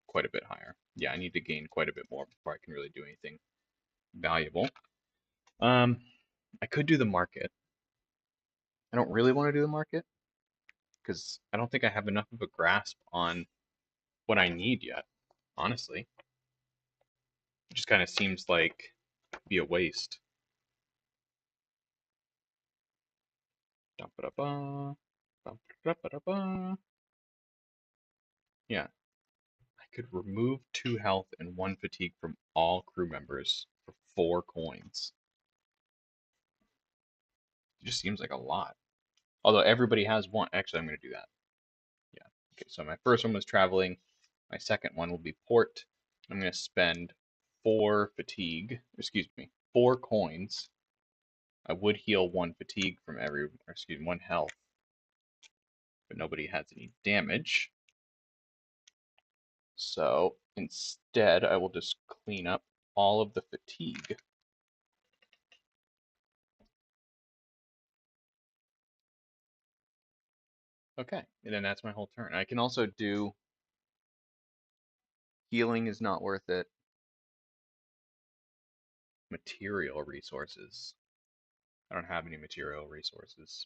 quite a bit higher. Yeah, I need to gain quite a bit more before I can really do anything valuable. Um, I could do the market. I don't really want to do the market because I don't think I have enough of a grasp on what I need yet. Honestly, it just kind of seems like be a waste. Yeah, I could remove 2 health and 1 fatigue from all crew members for 4 coins. It just seems like a lot. Although everybody has 1. Actually, I'm going to do that. Yeah. Okay, so my first one was traveling. My second one will be port. I'm going to spend 4 fatigue, excuse me, 4 coins. I would heal 1 fatigue from or excuse me, 1 health, but nobody has any damage. So instead, I will just clean up all of the fatigue. Okay, and then that's my whole turn. I can also do healing is not worth it. Material resources. I don't have any material resources.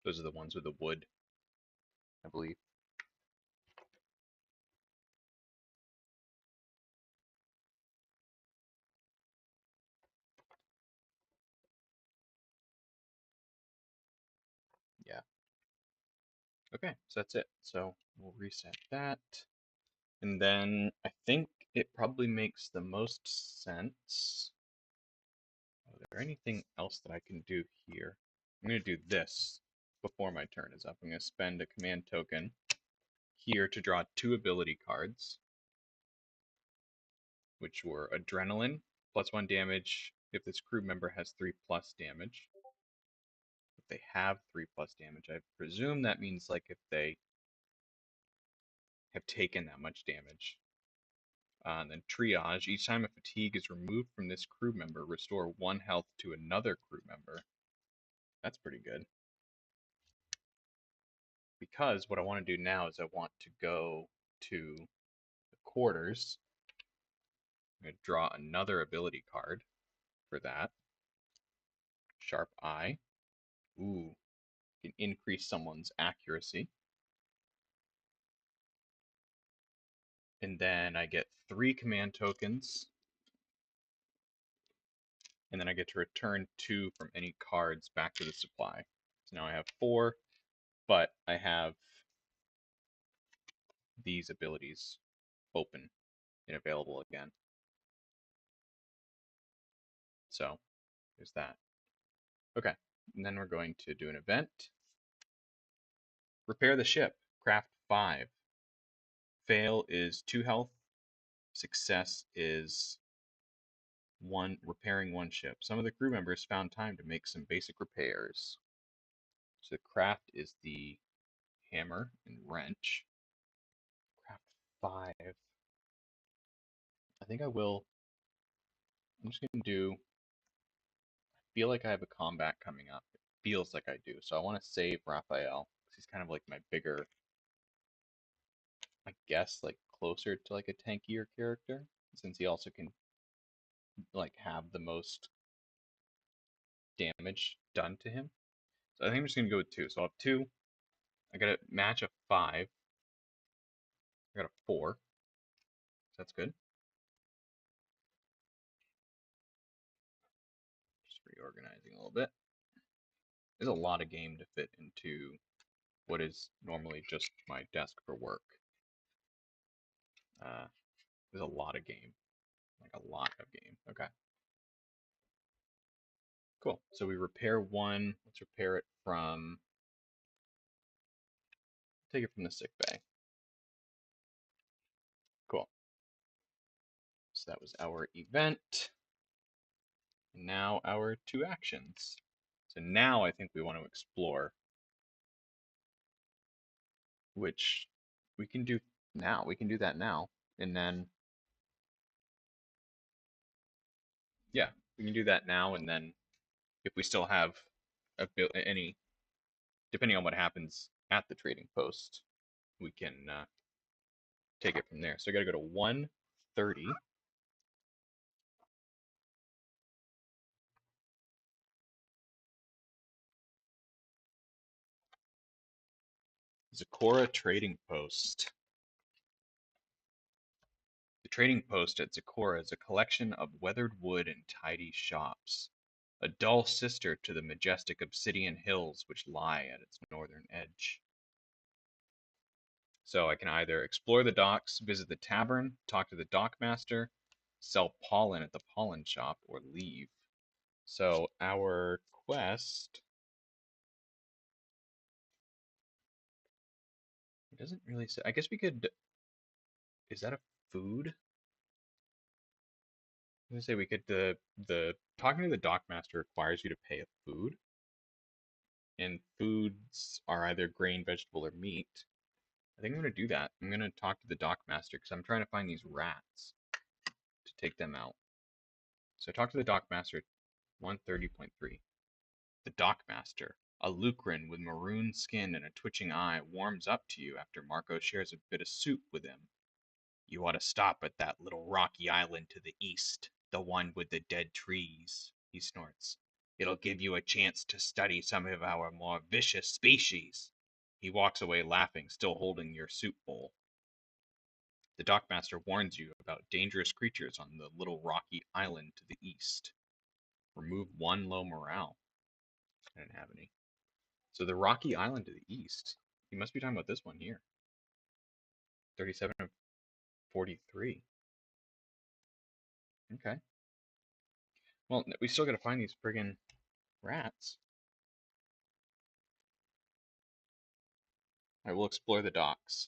Those are the ones with the wood, I believe. Okay, so that's it. So we'll reset that. And then I think it probably makes the most sense. Is there anything else that I can do here? I'm going to do this before my turn is up. I'm going to spend a command token here to draw 2 ability cards, which were Adrenaline, +1 damage if this crew member has 3+ damage. If they have 3+ damage, I presume that means like if they have taken that much damage. And then Triage, each time a fatigue is removed from this crew member, restore 1 health to another crew member. That's pretty good. Because what I want to do now is I want to go to the quarters. I'm going to draw another ability card for that. Sharp Eye. Ooh, can increase someone's accuracy. And then I get 3 command tokens. And then I get to return 2 from any cards back to the supply. So now I have 4, but I have these abilities open and available again. So there's that. Okay, and then we're going to do an event. Repair the ship. Craft 5. Fail is 2 health. Success is repairing 1 ship. Some of the crew members found time to make some basic repairs. So the craft is the hammer and wrench. Craft 5. I think I will. I'm just going to do. I feel like I have a combat coming up. It feels like I do. So I want to save Raphael because he's kind of like my bigger, I guess, like closer to like a tankier character since he also can like have the most damage done to him. So I think I'm just gonna go with 2. So I'll have 2. I got a match of 5. I got a 4. So that's good. Just reorganizing a little bit. There's a lot of game to fit into what is normally just my desk for work. Uh, there's a lot of game, like a lot of game. Okay, cool. So we repair 1. Let's repair it from. Take it from the sick bay. Cool. So that was our event. And now our 2 actions. So now I think we want to explore, which we can do now. We can do that now. And then, yeah, we can do that now. And then if we still have any, depending on what happens at the trading post, we can take it from there. So I got to go to 130. Zakora Trading Post. The trading post at Zakora is a collection of weathered wood and tidy shops, a dull sister to the majestic obsidian hills which lie at its northern edge. So I can either explore the docks, visit the tavern, talk to the dockmaster, sell pollen at the pollen shop, or leave. So our quest, it doesn't really say. I guess we could. Is that a food? I'm gonna say we could. The talking to the dockmaster requires you to pay a food, and foods are either grain, vegetable, or meat. I think I'm gonna do that. I'm gonna talk to the dockmaster because I'm trying to find these rats to take them out. So talk to the dockmaster 130.3. The dockmaster, a Lucran with maroon skin and a twitching eye, warms up to you after Marco shares a bit of soup with him. You ought to stop at that little rocky island to the east, the one with the dead trees, he snorts. It'll give you a chance to study some of our more vicious species. He walks away laughing, still holding your soup bowl. The dockmaster warns you about dangerous creatures on the little rocky island to the east. Remove 1 low morale. I didn't have any. So the rocky island to the east He must be talking about this one here. 37 and 43. Okay. Well, we still gotta find these friggin' rats. I will explore the docks.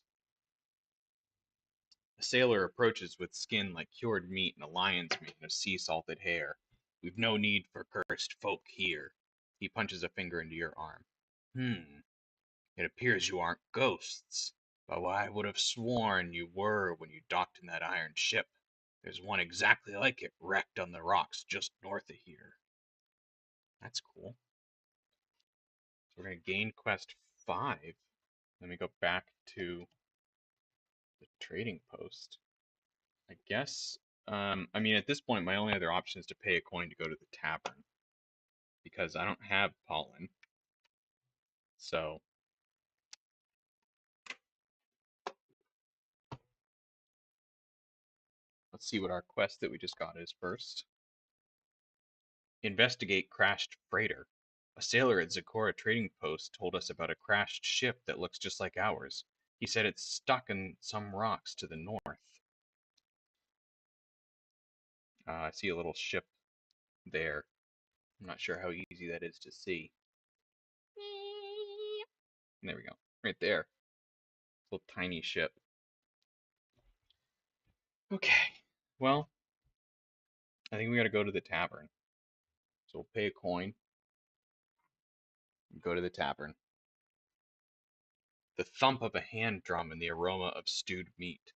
A sailor approaches with skin like cured meat and a lion's mane of sea-salted hair. We've no need for cursed folk here. He punches a finger into your arm. It appears you aren't ghosts. But I would have sworn you were when you docked in that iron ship. There's one exactly like it wrecked on the rocks just north of here. That's cool. So we're going to gain quest 5. Then we go back to the trading post. I guess, I mean, at this point, my only other option is to pay a coin to go to the tavern. Because I don't have pollen. So, let's see what our quest that we just got is first. Investigate crashed freighter. A sailor at Zecora trading post told us about a crashed ship that looks just like ours. He said it's stuck in some rocks to the north. I see a little ship there. I'm not sure how easy that is to see. There we go. Right there. Little tiny ship. Okay. Well, I think we gotta go to the tavern. So we'll pay a coin and go to the tavern. The thump of a hand drum and the aroma of stewed meat.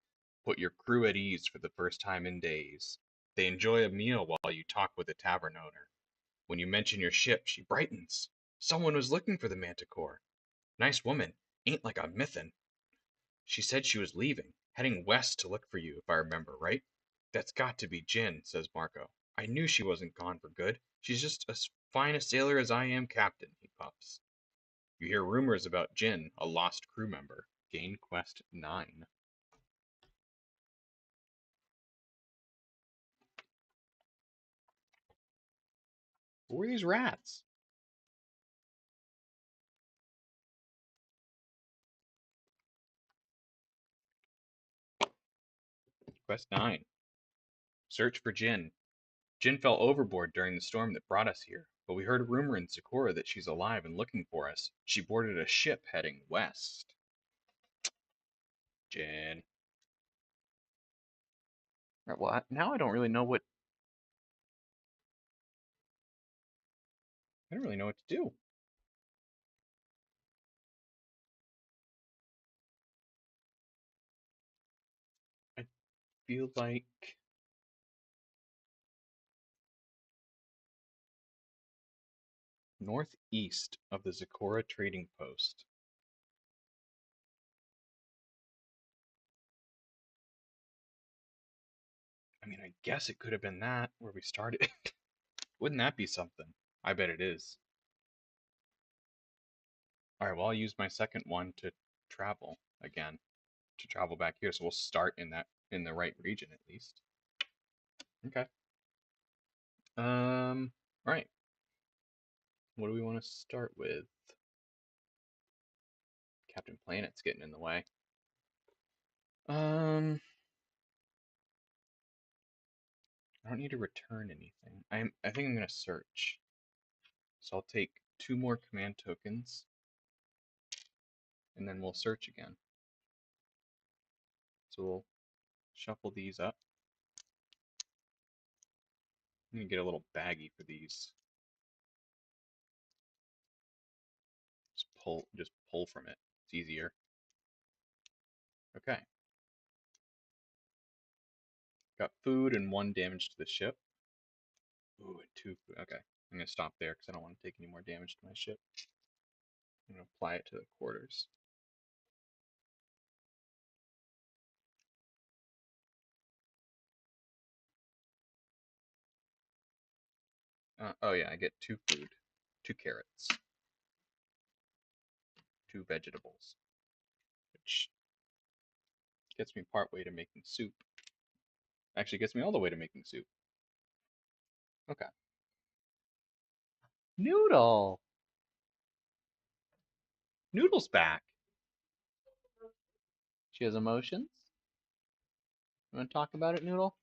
Put your crew at ease for the first time in days. They enjoy a meal while you talk with the tavern owner. When you mention your ship, she brightens. Someone was looking for the Manticore. Nice woman. Ain't like a mythin'. She said she was leaving, heading west to look for you, if I remember right. That's got to be Jin, says Marco. I knew she wasn't gone for good. She's just as fine a sailor as I am captain, he puffs. You hear rumors about Jin, a lost crew member. Gain quest 9. Who are these rats? Quest 9. Search for Jin. Jin fell overboard during the storm that brought us here, but we heard a rumor in Sakura that she's alive and looking for us. She boarded a ship heading west. Jin. Right, well, now I don't really know what. I don't really know what to do. I feel like northeast of the Zakora trading post. I mean, I guess it could have been that where we started. Wouldn't that be something? I bet it is. All right, well, I'll use my second one to travel again, to travel back here. So we'll start in the right region at least. Okay. All right. What do we want to start with? Captain Planet's getting in the way. I don't need to return anything. I think I'm gonna search. So I'll take 2 more command tokens, and then we'll search again. So we'll shuffle these up. I'm gonna get a little baggie for these. Just pull from it. It's easier. Okay. Got food and 1 damage to the ship. Ooh, and 2 food. Okay. I'm gonna stop there because I don't want to take any more damage to my ship. I'm gonna apply it to the quarters. Oh yeah, I get 2 food, 2 carrots, 2 vegetables, which gets me part way to making soup. Actually, gets me all the way to making soup. Okay. Noodle! Noodle's back! She has emotions? You want to talk about it, Noodle?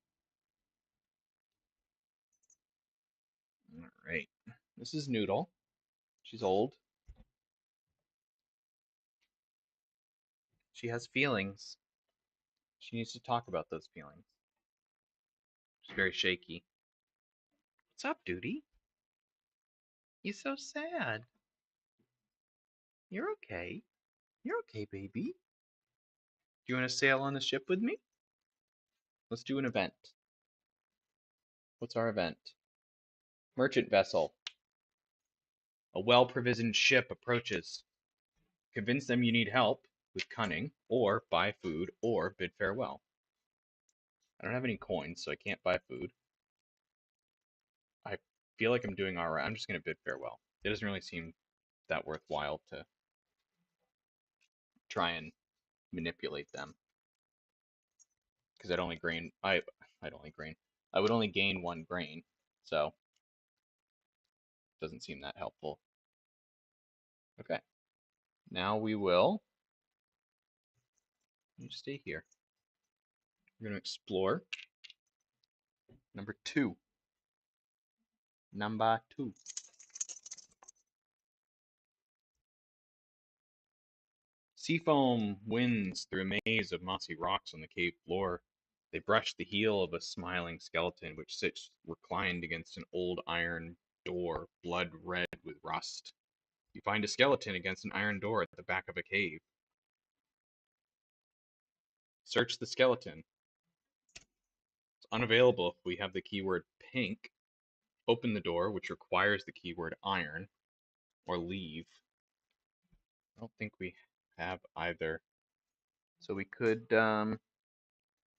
Alright. This is Noodle. She's old. She has feelings. She needs to talk about those feelings. She's very shaky. What's up, Duty? You so sad. You're okay. You're okay, baby. Do you want to sail on the ship with me? Let's do an event. What's our event? Merchant vessel. A well-provisioned ship approaches. Convince them you need help with cunning, or buy food, or bid farewell. I don't have any coins, so I can't buy food. I feel like I'm doing alright. I'm just going to bid farewell. It doesn't really seem that worthwhile to try and manipulate them. Because I would only gain one grain, so it doesn't seem that helpful. Okay. Now we will stay here. We're going to explore number 2. Number 2. Seafoam winds through a maze of mossy rocks on the cave floor. They brush the heel of a smiling skeleton which sits reclined against an old iron door, blood red with rust. You find a skeleton against an iron door at the back of a cave. Search the skeleton. It's unavailable if we have the keyword pink. Open the door, which requires the keyword iron, or leave. I don't think we have either. So we could,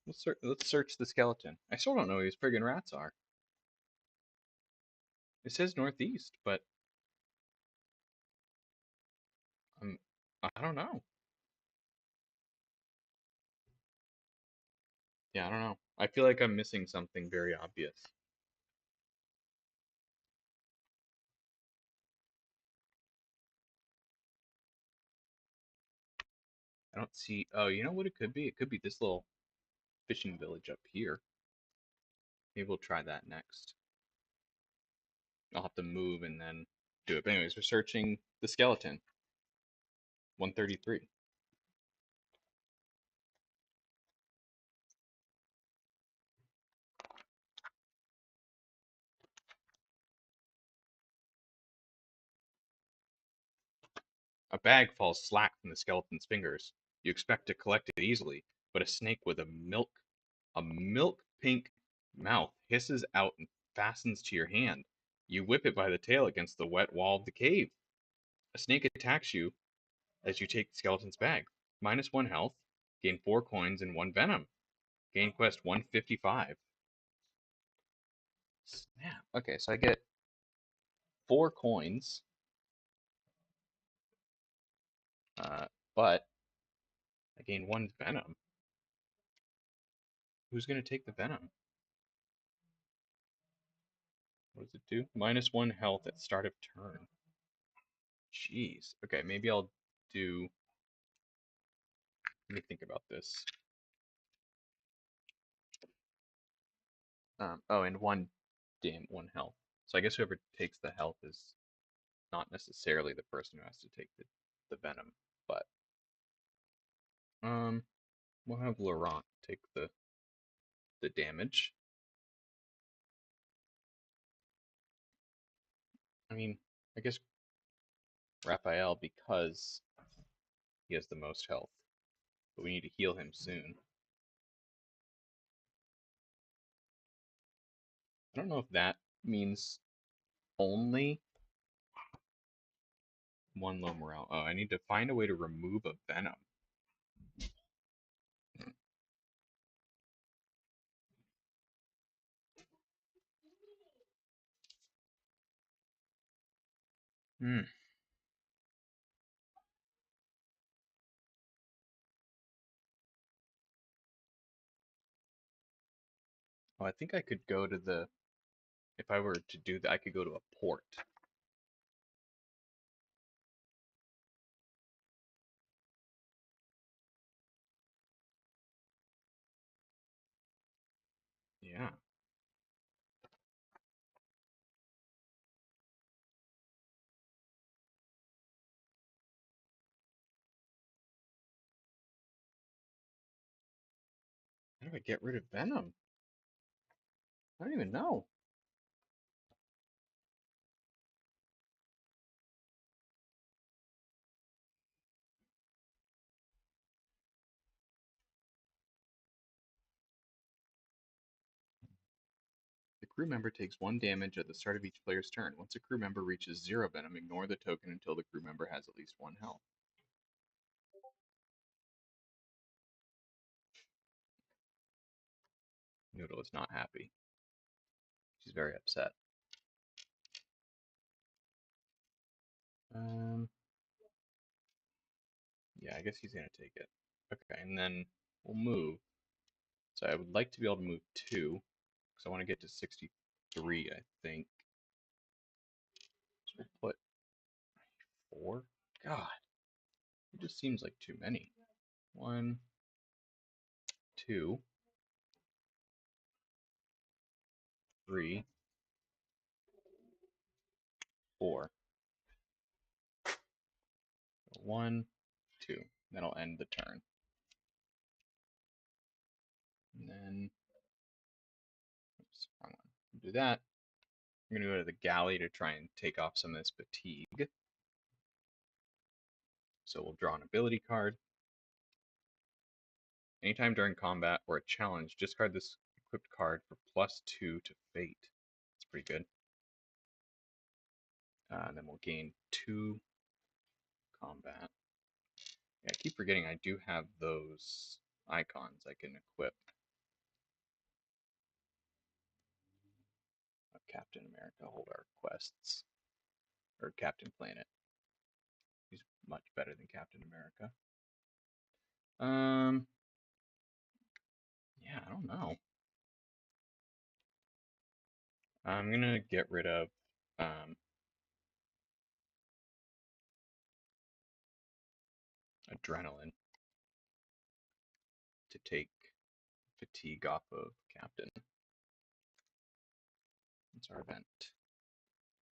let's search the skeleton. I still don't know who these friggin' rats are. It says northeast, but um, I don't know. Yeah, I don't know. I feel like I'm missing something very obvious. I don't see. Oh, you know what it could be? It could be this little fishing village up here. Maybe we'll try that next. I'll have to move and then do it. But anyways, we're searching the skeleton. 133. A bag falls slack from the skeleton's fingers. You expect to collect it easily, but a snake with a milk pink mouth hisses out and fastens to your hand. You whip it by the tail against the wet wall of the cave. A snake attacks you as you take the skeleton's bag. -1 health, gain 4 coins and 1 venom. Gain quest 155. Snap. Okay, so I get 4 coins, uh, but I gain 1 venom. Who's going to take the venom? What does it do? -1 health at start of turn. Jeez. Okay, maybe I'll do. Let me think about this. Oh, and 1 health. So I guess whoever takes the health is not necessarily the person who has to take the venom, but um, we'll have Laurent take the damage. I mean, I guess Raphael because he has the most health, but we need to heal him soon. I don't know if that means only 1 low morale. Oh, I need to find a way to remove a venom. Hmm. Oh, I think I could go to the. If I were to do that, I could go to a port. Yeah. How do I get rid of Venom? I don't even know. The crew member takes 1 damage at the start of each player's turn. Once a crew member reaches 0 Venom, ignore the token until the crew member has at least 1 health. Noodle is not happy. She's very upset. Um, yeah, I guess he's gonna take it. Okay, and then we'll move. So I would like to be able to move 2, because I want to get to 63, I think. So we'll put 4. God, it just seems like too many. 1, 2, 3, 4. 1, 2. That'll end the turn. And then, oops, wrong one. Do that. I'm going to go to the galley to try and take off some of this fatigue. So we'll draw an ability card. Anytime during combat or a challenge, discard this equipped card for +2 to fate. That's pretty good. Then we'll gain 2 combat. Yeah, I keep forgetting I do have those icons I can equip. Captain America, hold our quests. Or Captain Planet. He's much better than Captain America. Yeah, I don't know. I'm gonna get rid of adrenaline to take fatigue off of Captain. That's our event.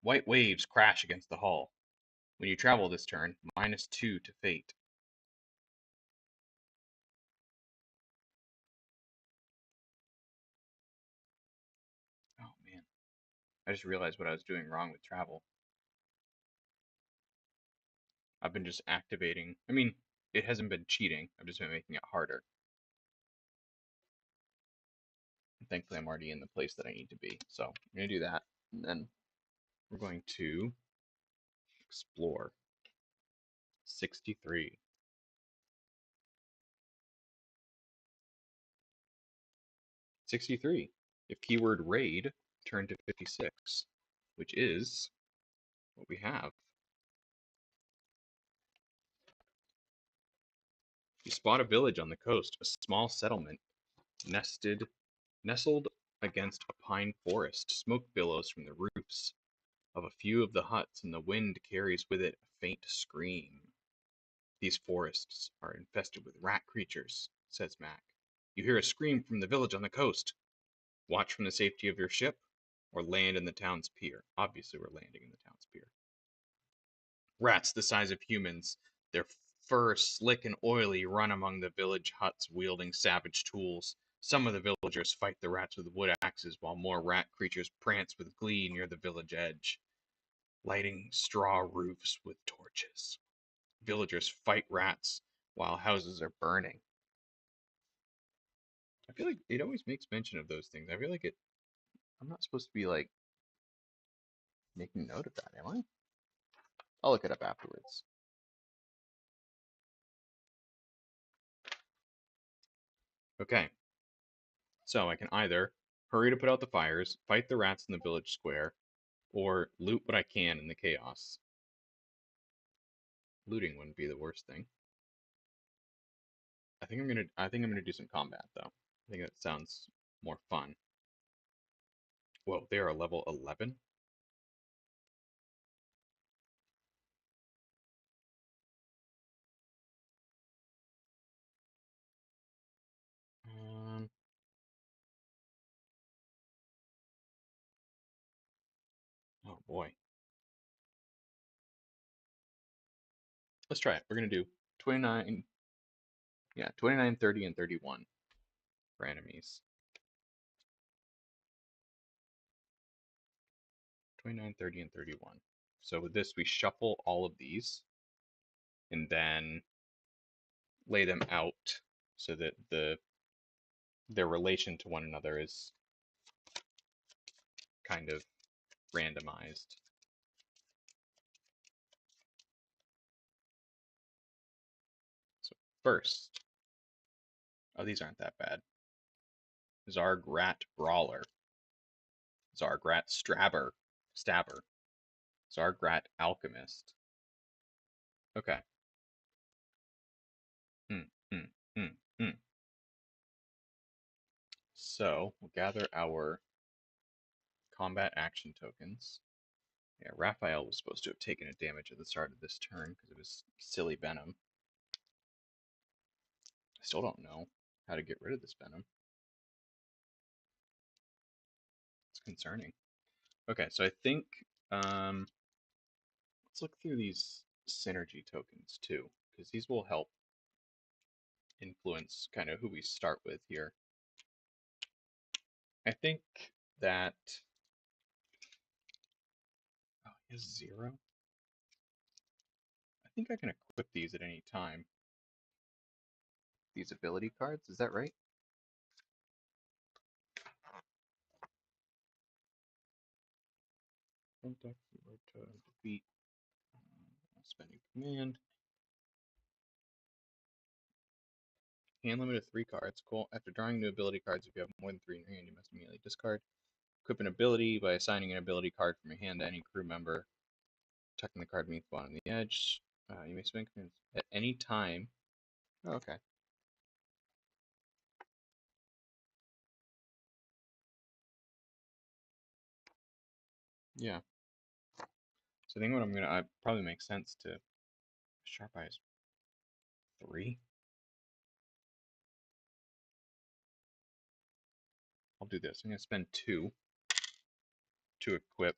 White waves crash against the hull. When you travel this turn, -2 to fate. Oh man. I just realized what I was doing wrong with travel. I've been just activating. I mean, it hasn't been cheating. I've just been making it harder. Thankfully, I'm already in the place that I need to be. So I'm going to do that. And then we're going to explore. 63. 63. If keyword raid, turn to 56, which is what we have. You spot a village on the coast, a small settlement nestled against a pine forest. Smoke billows from the roofs of a few of the huts, and the wind carries with it a faint scream. These forests are infested with rat creatures, says Mac. You hear a scream from the village on the coast. Watch from the safety of your ship, or land in the town's pier. Obviously, we're landing in the town's pier. Rats the size of humans, their fur slick and oily, run among the village huts wielding savage tools. Some of the villagers fight the rats with wood axes, while more rat creatures prance with glee near the village edge, lighting straw roofs with torches. Villagers fight rats while houses are burning. I feel like it always makes mention of those things. I feel like I'm not supposed to be like making note of that, am I? I'll look it up afterwards. Okay, so I can either hurry to put out the fires, fight the rats in the village square, or loot what I can in the chaos. Looting wouldn't be the worst thing. I think I'm gonna do some combat though. I think that sounds more fun. Whoa, they are level 11. Um, boy. Let's try it. We're going to do 29, yeah, 29, 30, and 31 for enemies. 29, 30, and 31. So with this, we shuffle all of these and then lay them out so that their relation to one another is kind of randomized. So first, oh, these aren't that bad. Zargrat Brawler, Zargrat Stabber, Zargrat Alchemist. Okay. Hmm, hmm, hmm, hmm. So we'll gather our combat action tokens. Yeah, Raphael was supposed to have taken a damage at the start of this turn because it was silly venom. I still don't know how to get rid of this venom. It's concerning. Okay, so I think let's look through these synergy tokens too, because these will help influence kind of who we start with here. I think that oh, he has 0. I think I can equip these at any time. These ability cards, is that right? Contact to defeat spending command. Hand limit of 3 cards. Cool. After drawing new ability cards, if you have more than 3 in your hand, you must immediately discard. Equip an ability by assigning an ability card from your hand to any crew member. Tucking the card beneath the bottom of the edge. You may spend commands at any time. Oh, okay. Yeah. So I think what I'm gonna probably makes sense to sharp eyes 3. I'll do this. I'm gonna spend 2 to equip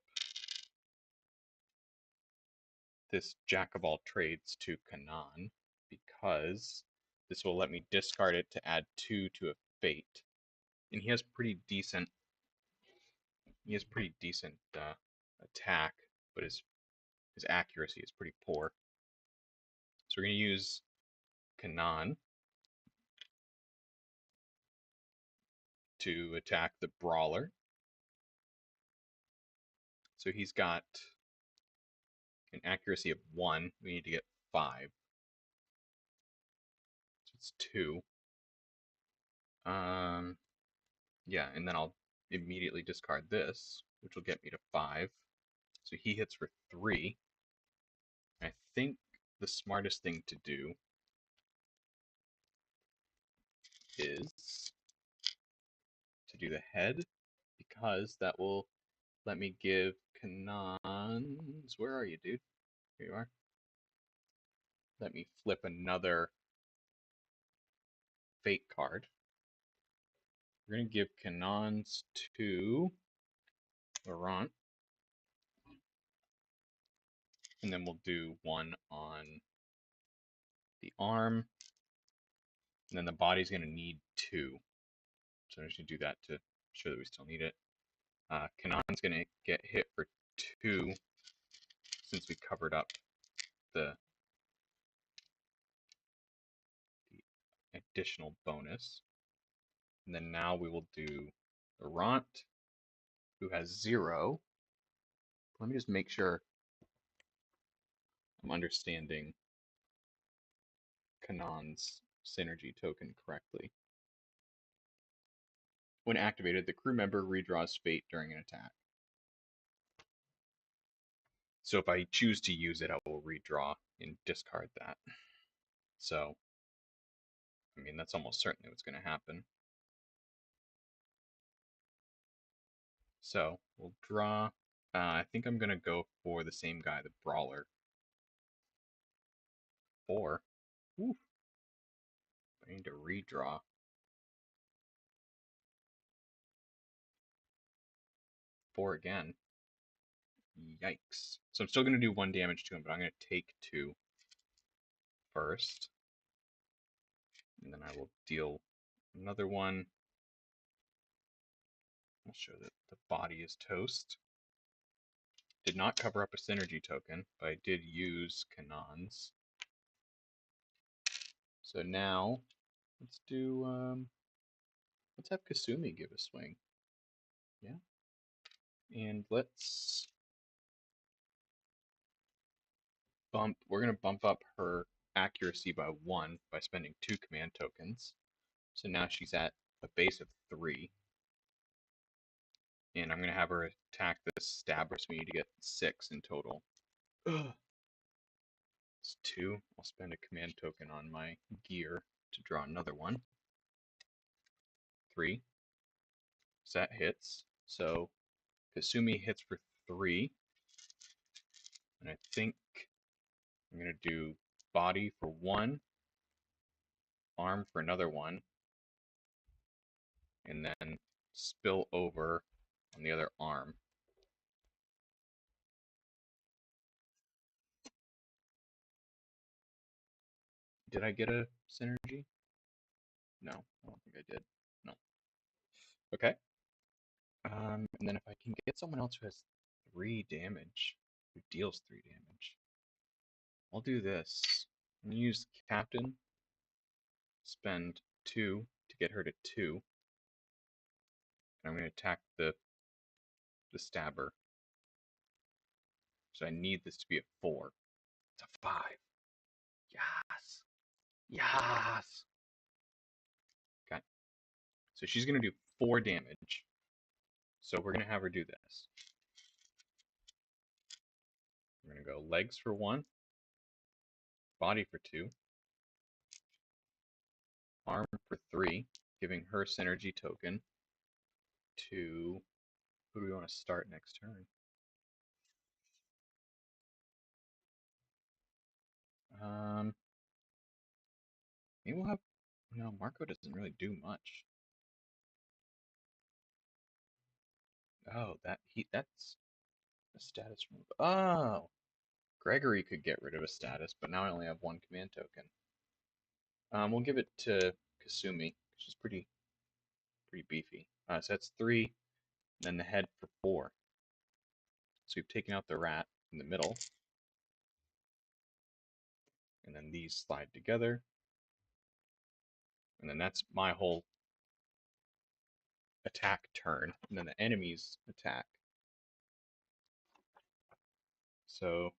this Jack of all trades to Kanan because this will let me discard it to add 2 to a fate. And he has pretty decent attack, but his accuracy is pretty poor. So we're gonna use Kanan to attack the brawler. So he's got an accuracy of 1. We need to get 5. So it's 2. Yeah, and then I'll immediately discard this, which will get me to 5. So he hits for 3. I think the smartest thing to do is to do the head, because that will let me give Kanans. Where are you, dude? Here you are. Let me flip another fate card. We're going to give Kanans to Laurent. And then we'll do 1 on the arm. And then the body's going to need 2. So I'm just going to do that to show that we still need it. Kanan's going to get hit for 2 since we covered up the additional bonus. And then now we will do Laurent, who has 0. Let me just make sure I'm understanding Kanan's synergy token correctly. When activated, the crew member redraws fate during an attack. So if I choose to use it, I will redraw and discard that. So, I mean, that's almost certainly what's going to happen. So we'll draw. I think I'm going to go for the same guy, the Brawler. 4. Ooh. I need to redraw. 4 again. Yikes. So I'm still going to do 1 damage to him, but I'm going to take 2 first. And then I will deal another one. I'll show that the body is toast. Did not cover up a synergy token, but I did use Kanan's. So now, let's do, let's have Kasumi give a swing. Yeah. And we're going to bump up her accuracy by 1 by spending 2 command tokens. So now she's at a base of 3. And I'm going to have her attack this stabber, so we need to get 6 in total. Ugh. It's 2. I'll spend a command token on my gear to draw another one. 3. So that hits. So Kasumi hits for 3. And I think I'm going to do body for 1, arm for another 1, and then spill over on the other arm. Did I get a synergy? No, I don't think I did. No. Okay. And then if I can get someone else who has 3 damage, who deals 3 damage, I'll do this. I'm going to use Captain, spend 2 to get her to 2, and I'm going to attack the stabber. So I need this to be a 4. It's a 5. Yes! Yes! Okay. So she's going to do 4 damage. So we're going to have her do this. We're going to go legs for 1, body for 2, arm for 3, giving her synergy token to... Who do we want to start next turn? Maybe we'll have... No, Marco doesn't really do much. Oh, that's a status move. Oh! Gregory could get rid of a status, but now I only have 1 command token. We'll give it to Kasumi. She's pretty beefy. So that's 3, then the head for 4. So we've taken out the rat in the middle. And then these slide together. And then that's my whole attack turn. And then the enemies attack. So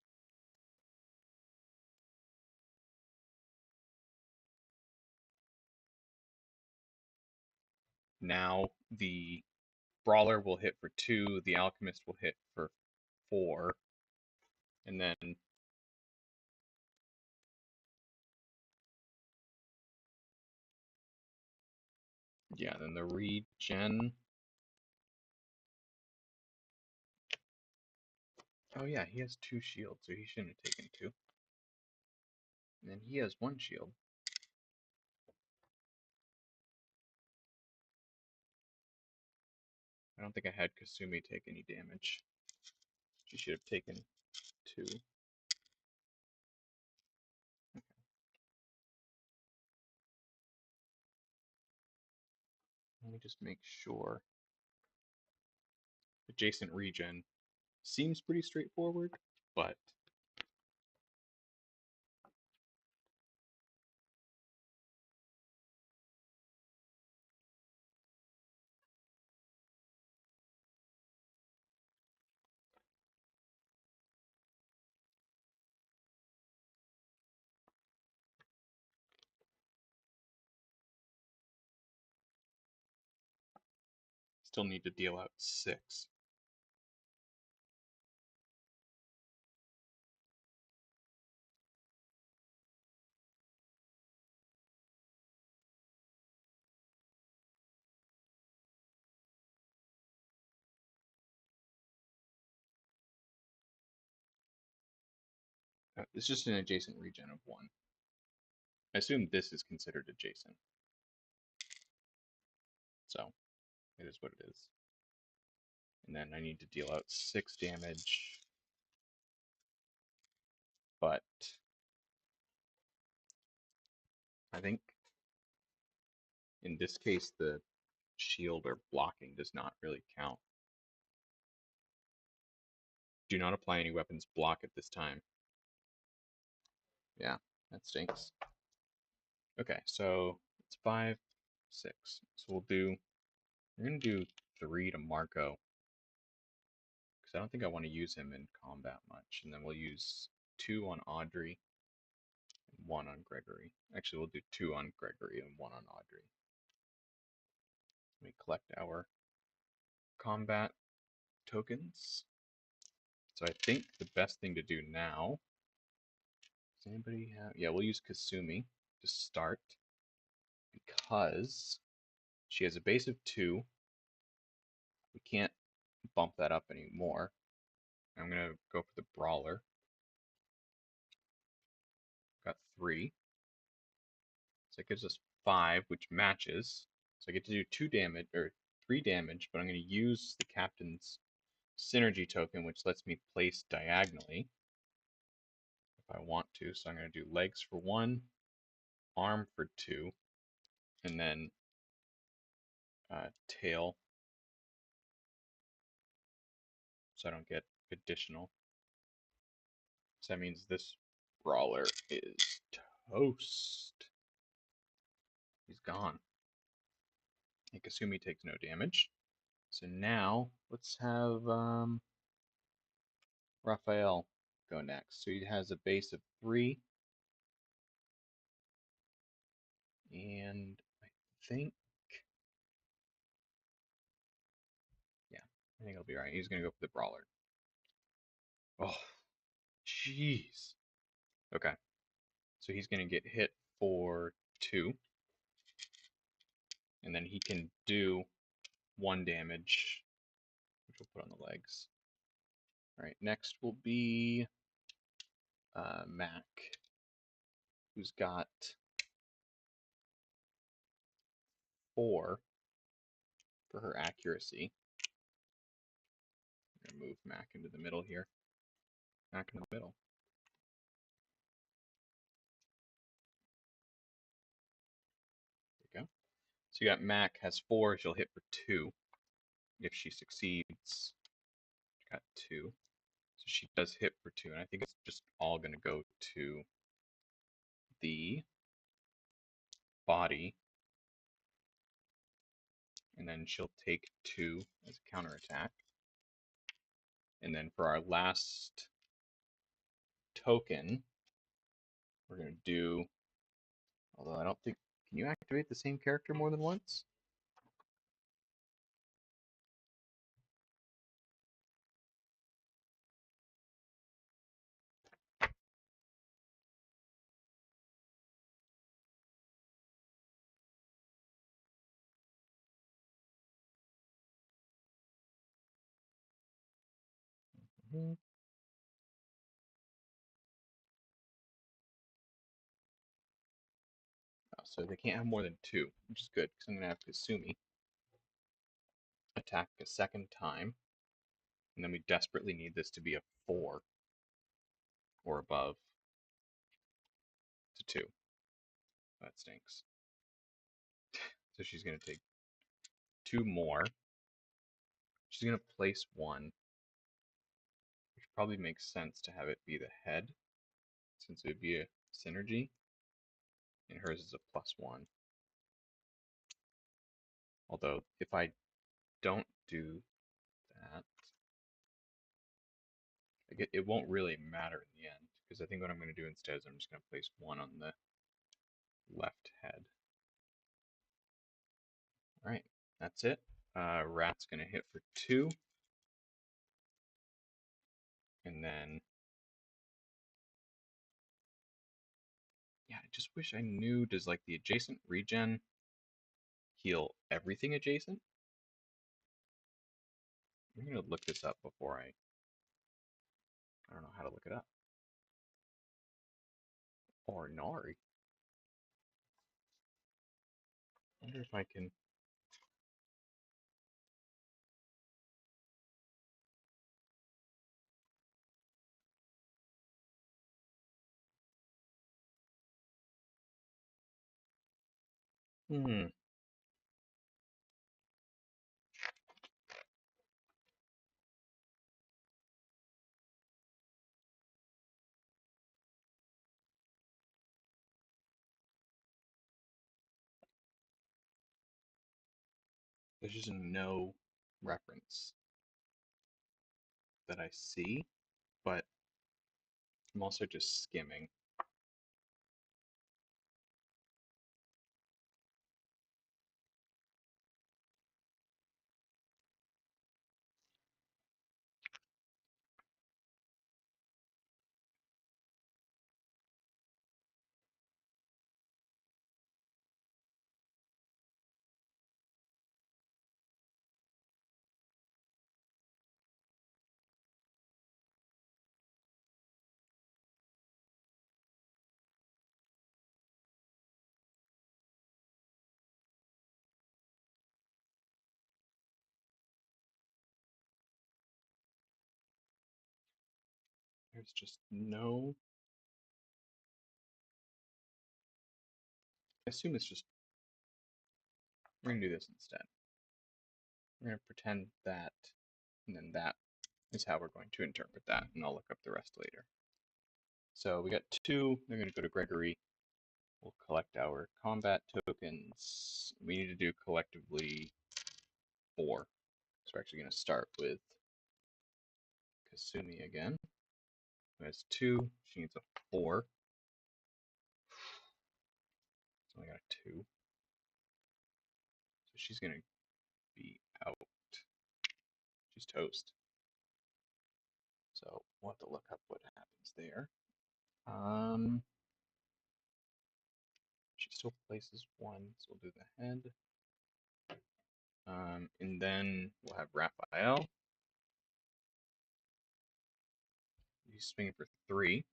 now the Brawler will hit for 2, the Alchemist will hit for 4, and then yeah, then the regen. Oh yeah, he has 2 shields, so he shouldn't have taken 2. And then he has 1 shield. I don't think I had Kasumi take any damage. She should have taken 2. Let me just make sure. Adjacent regen seems pretty straightforward, but still need to deal out 6. It's just an adjacent regen of 1. I assume this is considered adjacent. So, it is what it is. And then I need to deal out 6 damage but I think in this case the shield or blocking does not really count. Do not apply any weapons block at this time. Yeah, that stinks. Okay, so it's 5, 6. So we're gonna do 3 to Marco, because I don't think I want to use him in combat much. And then we'll use 2 on Audrey and 1 on Gregory. Actually, we'll do 2 on Gregory and 1 on Audrey. Let me collect our combat tokens. So I think the best thing to do now, does anybody have, yeah, we'll use Kasumi to start because she has a base of 2. We can't bump that up anymore. I'm going to go for the Brawler. Got 3. So it gives us 5, which matches. So I get to do 2 damage, or 3 damage, but I'm going to use the Captain's Synergy token, which lets me place diagonally if I want to. So I'm going to do legs for 1, arm for 2, and then tail, so I don't get additional. So that means this Brawler is toast. He's gone. And Kasumi takes no damage. So now let's have Raphael go next. So he has a base of 3, and I think, yeah, I think he'll be right. He's gonna go for the Brawler. Oh, jeez. Okay, so he's gonna get hit for 2, and then he can do 1 damage, which we'll put on the legs. All right, next will be Mac, who's got 4 for her accuracy. I'm gonna move Mac into the middle here. Mac in the middle. There you go. So you got Mac has 4. She'll hit for 2. If she succeeds, she got 2. So she does hit for 2, and I think it's just all gonna go to the body, and then she'll take 2 as a counterattack. And then for our last token, we're gonna do, although I don't think, can you activate the same character more than once? Mm-hmm. Oh, so they can't have more than 2, which is good, because I'm gonna have Kasumi attack a second time, and then we desperately need this to be a 4 or above to 2. That stinks. So she's gonna take 2 more. She's gonna place 1, which probably makes sense to have it be the head, since it would be a synergy, and hers is a +1. Although, if I don't do that, it won't really matter in the end, because I think what I'm going to do instead is I'm just going to place 1 on the left head. Alright, that's it. Rat's going to hit for 2, and then, yeah, I just wish I knew, does like the adjacent regen heal everything adjacent? I'm going to look this up before I don't know how to look it up. Or Nari. I wonder if I can. Hmm. There's just no reference that I see, but I'm also just skimming. There's just no. I assume it's just. We're gonna do this instead. We're gonna pretend that, and then that is how we're going to interpret that, and I'll look up the rest later. So we got two. They're gonna go to Gregory. We'll collect our combat tokens. We need to do collectively 4. So we're actually gonna start with Kasumi again. Who has 2. She needs a 4. So I got a 2. So she's gonna be out. She's toast. So we'll have to look up what happens there. She still places 1, so we'll do the head. And then we'll have Raphael. He's swinging for 3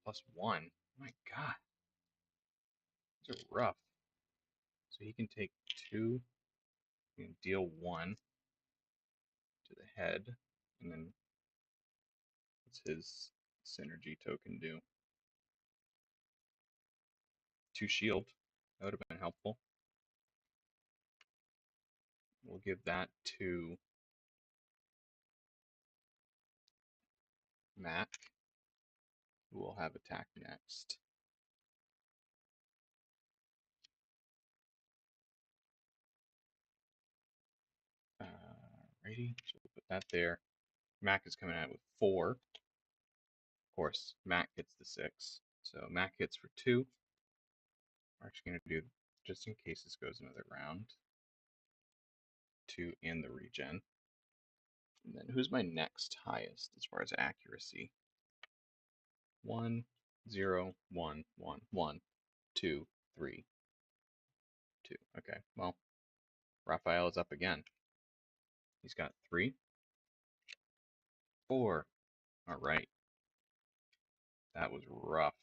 plus 1. Oh my god, these are rough. So he can take 2. He can deal 1 to the head, and then what's his synergy token do? 2 shield. That would have been helpful. We'll give that to Mac, who will have attack next. Righty, so we'll put that there. Mac is coming out with 4. Of course, Mac gets the 6. So Mac hits for 2. We're actually going to do, just in case this goes another round, 2 and the regen. And then who's my next highest as far as accuracy? 1, 0, 1, 1, 1, 2, 3, 2. Okay, well, Raphael is up again. He's got 3, 4. All right. That was rough.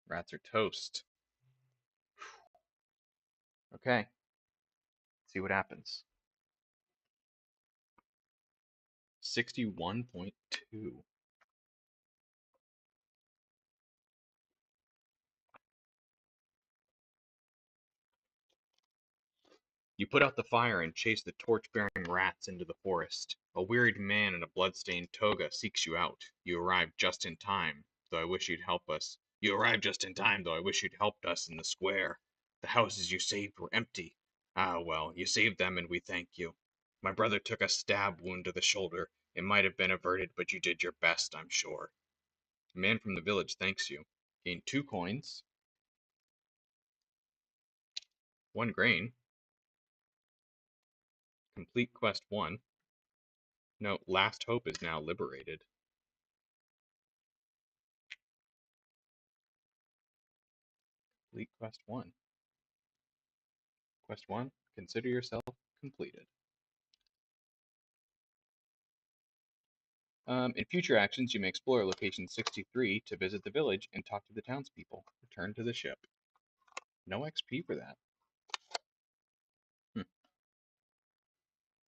Rats are toast. Okay, let's see what happens. 61.2. You put out the fire and chase the torch-bearing rats into the forest. A wearied man in a blood-stained toga seeks you out. You arrive just in time, though I wish you'd help us. You arrived just in time, though I wish you'd helped us in the square. The houses you saved were empty. Ah, well, you saved them and we thank you. My brother took a stab wound to the shoulder. It might have been averted, but you did your best, I'm sure. A man from the village thanks you. Gain 2 coins, 1 grain. Complete quest 1. No, Last Hope is now liberated. Complete quest 1. Quest 1, consider yourself completed. In future actions, you may explore location 63 to visit the village and talk to the townspeople. Return to the ship. No XP for that.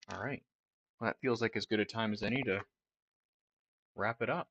All right. Well, that feels like as good a time as any to wrap it up.